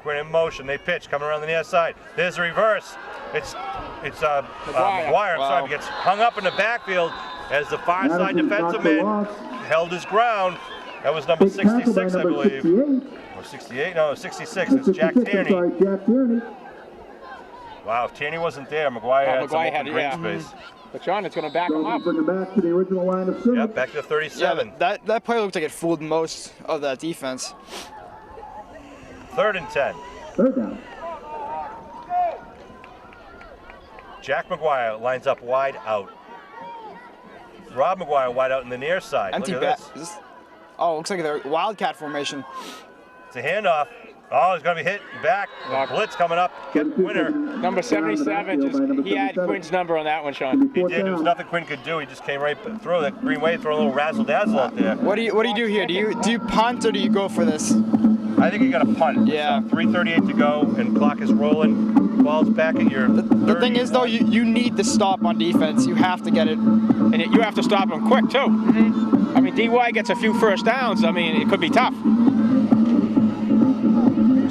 Quinn in motion. They pitch, coming around the near side. There's a reverse. It's McGuire. I'm sorry, he gets hung up in the backfield as the far side defensive man held his ground. That was number 66, I believe. 68. Or 68? No, 66. It's Jack Tierney. Wow, if Tierney wasn't there, McGuire had some open green space. But John, it's going to back him Dolphins up. bring it back to the original line of scrimmage. Yep, back to 37. Yeah, that play looked like it fooled most of that defense. 3rd and 10. Third down. Jack McGuire lines up wide out. Rob McGuire wide out in the near side. Empty Look at bat. this. Oh, looks like they're Wildcat formation. It's a handoff. Oh, he's going to be hit back. Blitz coming up. Get Winner. Number 77, he had Quinn's number on that one, Sean. He did. There was nothing Quinn could do. He just came right through that green way, throw a little razzle dazzle out there. What do you do here? Do you punt or do you go for this? I think you got a punt. Yeah. So 3:38 to go, and clock is rolling. Ball's back at your. The thing is, though, you need the stop on defense. You have to get it. And you have to stop him quick, too. I mean, DY gets a few first downs. I mean, it could be tough.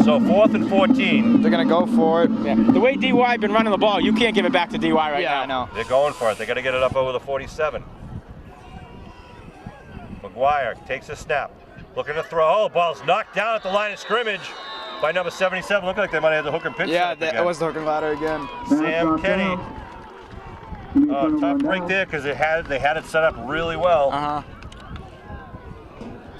So 4th and 14. They're going to go for it. Yeah. The way DY been running the ball, you can't give it back to DY right now. Yeah, I know. They're going for it. They got to get it up over the 47. McGuire takes a snap. Looking to throw. Oh, ball's knocked down at the line of scrimmage by number 77. Looking like they might have the hook and pinch. Yeah, that was the hook and ladder again. Sam Kenny. Oh, tough break there because they had it set up really well.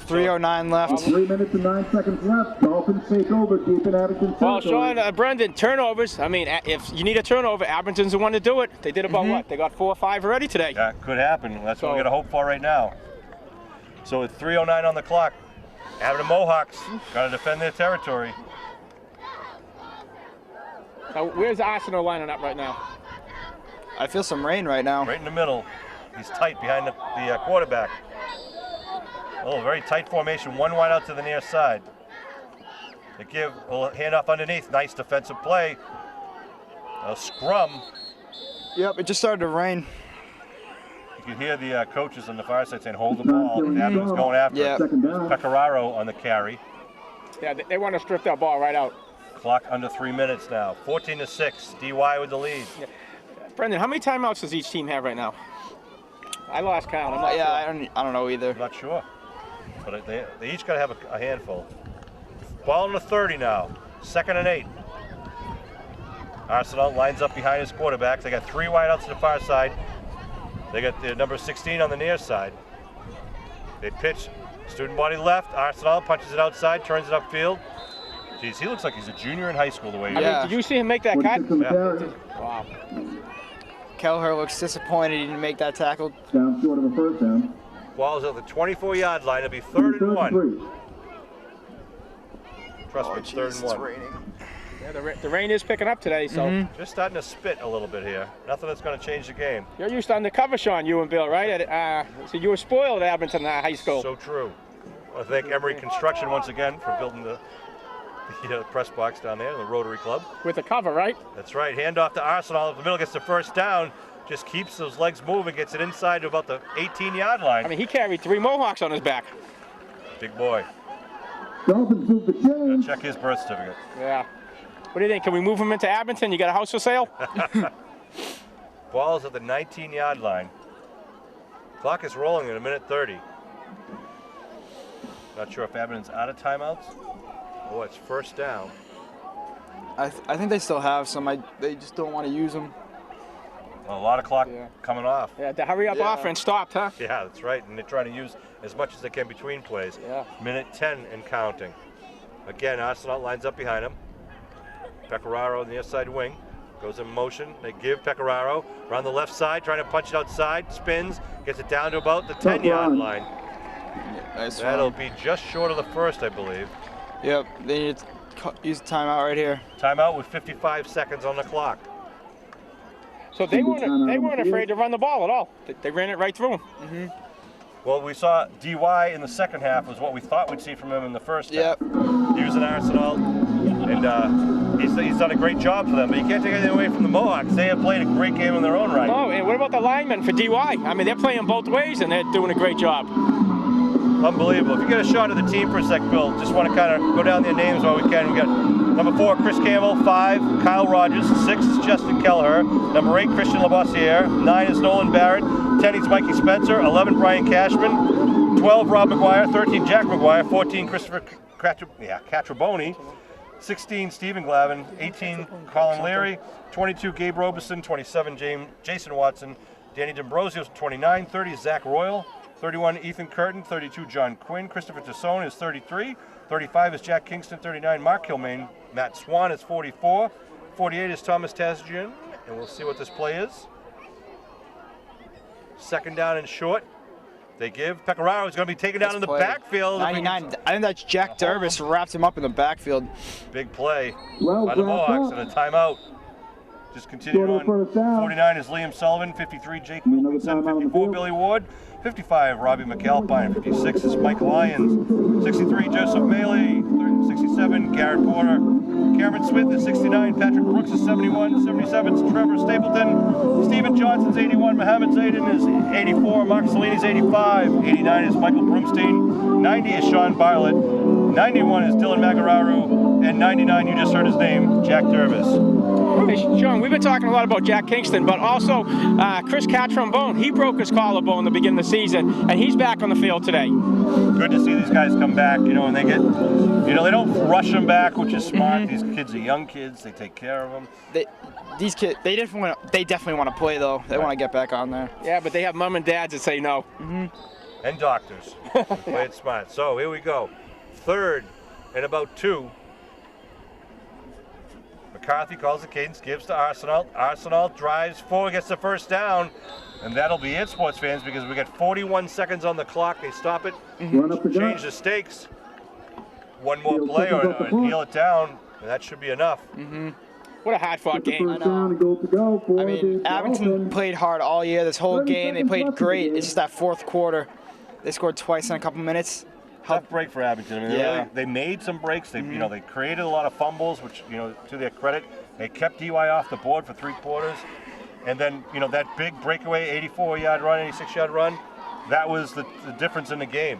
3:09 left. 3 minutes and 9 seconds left. Dolphins take over deep in Abington. Well, Sean, Brendan, turnovers. I mean, if you need a turnover, Abington's the one to do it. They did about what? They got 4 or 5 already today. That could happen. That's what we got to hope for right now. So it's 3:09 on the clock. Abington Mohawks got to defend their territory. Now, where's Arsenal lining up right now? I feel some rain right now. Right in the middle. He's tight behind the quarterback. Oh, very tight formation. One wide out to the near side. They give a little handoff underneath. Nice defensive play. A scrum. Yep, it just started to rain. You can hear the coaches on the far side saying, hold the ball. Abington's going after it. Pecoraro on the carry. Yeah, they want to strip that ball right out. Clock under 3 minutes now. 14-6. DY with the lead. Yeah. Brendan, how many timeouts does each team have right now? I lost count. I'm not sure. I don't know either. I'm not sure. But they each got to have a handful. Ball in the 30 now. 2nd and 8. Arsenal lines up behind his quarterbacks. They got 3 wideouts to the far side. They got the number 16 on the near side. They pitch. Student body left. Arsenal punches it outside, turns it upfield. Jeez, he looks like he's a junior in high school the way he is. Did you see him make that cut? Yeah. Wow. Kelleher looks disappointed he didn't make that tackle. Down short of a first down. Ball's at the 24-yard line. It'll be 3rd and 1. Trust me, it's 3rd and 1. Raining. Yeah, the rain is picking up today, so. Just starting to spit a little bit here. Nothing that's going to change the game. You're used to undercover, Sean, you and Bill, right? So you were spoiled at Abington High School. So true. I want to thank Emery Construction once again for building the press box down there in the Rotary Club. With the cover, right? That's right. Handoff to Arsenal. If the middle gets the first down, just keeps those legs moving, gets it inside to about the 18-yard line. I mean, he carried 3 Mohawks on his back. Big boy. Dolphins move the chain. Check his birth certificate. Yeah. What do you think? Can we move him into Abington? You got a house for sale? Ball's at the 19-yard line. Clock is rolling in 1:30. Not sure if Abington's out of timeouts. Oh, it's first down. I think they still have some. They just don't want to use them. A lot of clock coming off. Yeah, the hurry-up offense stopped, huh? Yeah, that's right. And they're trying to use as much as they can between plays. Yeah. 1:10 and counting. Again, Arsenal lines up behind him. Pecoraro on the inside wing. Goes in motion. They give Pecoraro around the left side, trying to punch it outside. Spins, gets it down to about the 10-yard line. Nice That'll run. be just short of the first, I believe. Yep, they need to use the timeout right here. Timeout with 55 seconds on the clock. So they weren't afraid to run the ball at all. They ran it right through him. Well, we saw DY in the second half was what we thought we'd see from him in the first half. Using Arsenal, and he's done a great job for them. But you can't take anything away from the Mohawks. They have played a great game in their own right. Oh, and what about the linemen for DY? I mean, they're playing both ways, and they're doing a great job. Unbelievable. If you get a shot of the team for a sec, Bill, just want to kind of go down their names while we can. We got number 4, Chris Campbell. 5, Kyle Rogers. 6 is Justin Kelleher. Number 8, Christian Labossiere. 9 is Nolan Barrett. 10 is Mikey Spencer. 11, Brian Cashman. 12, Rob McGuire. 13, Jack McGuire. 14, Christopher Catraboni. 16, Stephen Glavin. 18, Colin Leary. 22, Gabe Robeson. 27, Jason Watson. Danny D'Ambrosio, 29. 30 Zach Royal. 31 Ethan Curtin. 32 John Quinn. Christopher Tassone is 33. 35 is Jack Kingston. 39 Mark Kilmaine. Matt Swan is 44. 48 is Thomas Tasjian. And we'll see what this play is. Second down and short. They give. Pecoraro is going to be taken down in the backfield. 99. I think that's Jack Durbis wrapped him up in the backfield. Big play by the Mohawks and a timeout. Just continuing on. 49 is Liam Sullivan. 53 Jake Wilkinson. 54 Billy Ward. 55 Robbie McAlpine. 56 is Mike Lyons. 63 Joseph Maley. 67 Garrett Porter. Cameron Smith is 69. Patrick Brooks is 71. 77 is Trevor Stapleton. Stephen Johnson's 81. Mohammed Zayden is 84. Mark Salini's 85. 89 is Michael Broomstein. 90 is Sean Bartlett. 91 is Dylan Magararu. And 99, you just heard his name, Jack Durbis. Hey, Sean, we've been talking a lot about Jack Kingston, but also Chris Catrombone. He broke his collarbone at the beginning of the season, and he's back on the field today. Good to see these guys come back, and they get, they don't rush them back, which is smart. These kids are young kids. They take care of them. These kids, they definitely want to play, though. They want to get back on there. Yeah, but they have mom and dads that say no. And doctors. Play it smart. So here we go. Third and about 2. McCarthy calls the cadence, gives to Arsenal. Arsenal drives forward, gets the first down, and that'll be it, sports fans, because we got 41 seconds on the clock. They stop it, change the stakes. One more play or kneel it down, and that should be enough. What a hard-fought game. I mean, Abington played hard all year, this whole game. They played great. It's just that fourth quarter. They scored twice in a couple minutes. Tough break for Abington. I mean, they made some breaks. They, they created a lot of fumbles, which, to their credit, they kept DY off the board for 3 quarters. And then, that big breakaway 84-yard run, 86-yard run, that was the difference in the game.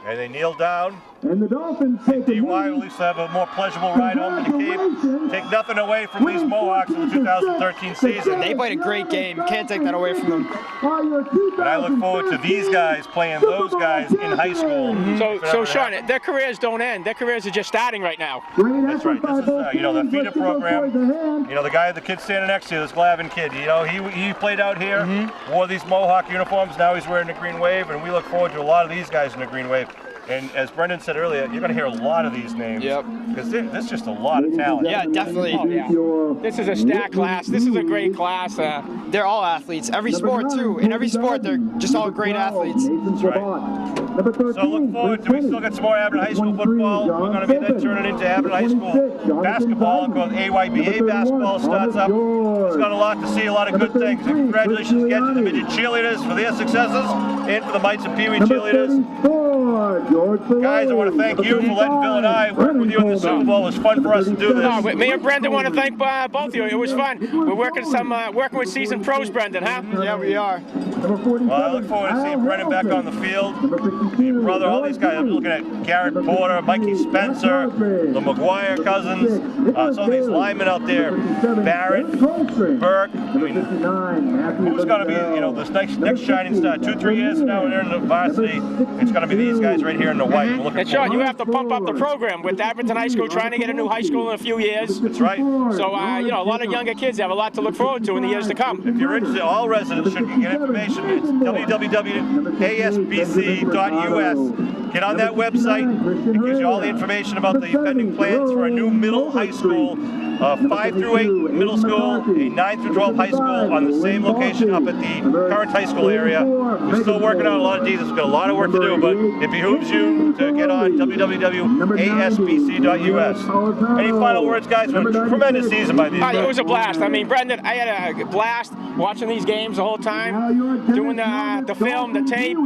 And they kneel down. And the Dolphins take DY will at least have a more pleasurable ride home to the Cape. Take nothing away from these Mohawks in the 2013 season. They played a great game. Can't take that away from them. And I look forward to these guys playing those guys in high school. So Sean, their careers don't end. Their careers are just starting right now. That's right. This is, the feeder program. The kid standing next to you, this Glavin kid, he played out here, wore these Mohawk uniforms. Now he's wearing the green wave, and we look forward to a lot of these guys in the green wave. And as Brendan said earlier, you're going to hear a lot of these names. Yep. Because there's just a lot of talent. Yeah, definitely. Oh, yeah. This is a stacked class. This is a great class. They're all athletes. Every sport, too. In every sport, they're just all great athletes. That's right. So look forward to, we still got some more Abington High School football. We're going to be then turning into Abington High School basketball. Of course, AYBA basketball starts up. It's got a lot to see, a lot of good things. And congratulations again to the midget cheerleaders for their successes and for the Mites and Pee Wee cheerleaders. Guys, I want to thank you for letting Bill and I work with you in the Super Bowl. It was fun for us to do this. No, me and Brendan want to thank both of you. It was fun. We're working with seasoned pros, Brendan, huh? Yeah, we are. Well, I look forward to seeing Brendan back on the field. Your brother, all these guys. I'm looking at Garrett Porter, Mikey Spencer, the McGuire cousins, some of these linemen out there, Barrett, Burke. I mean, who's going to be, this next shining star? 2-3 years from now when they're in the varsity, it's going to be these guys right here in the white. And Sean, you have to pump up the program with Abington High School trying to get a new high school in a few years. That's right. So, a lot of younger kids have a lot to look forward to in the years to come. If you're interested, all residents should get information. It's www.asbc.us. Get on that website. It gives you all the information about the pending plans for a new middle high school, 5 through 8 middle school, a 9 through 12 high school on the same location up at the current high school area. We're still working on a lot of details. We've got a lot of work to do, but it behooves you to get on www.asbc.us. Any final words, guys? It was a tremendous season by these guys. It was a blast. I mean, Brendan, I had a blast watching these games the whole time, doing the film, the tape.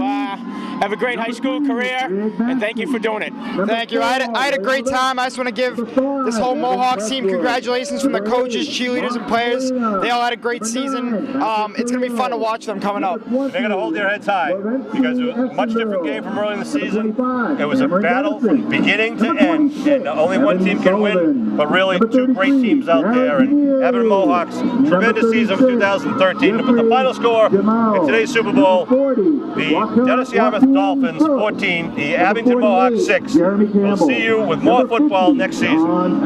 Have a great high school career, and thank you for doing it. Thank you. I had a great time. I just want to give this whole Mohawks team congratulations from the coaches, cheerleaders, and players. They all had a great season. It's going to be fun to watch them coming up. They're going to hold their heads high because it was a much different game from early in the season. It was a battle from beginning to end, and only one team can win, but really 2 great teams out there. And Abington Mohawks, tremendous season of 2013. But the final score in today's Super Bowl, the Dennis-Yarmouth Dolphins 14, the Abington Mohawks 6. We'll see you with more football next season.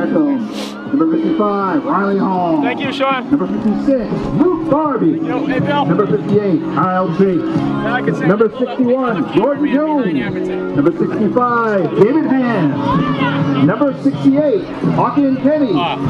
Number 55, Riley Hall. Thank you, Sean. Number 56, Luke Darby. Hey, Bill. Number 58, Kyle Tate. Number 61, Jordan Jones. Number 65, David Hand. Number 68, Hawkins Kenny.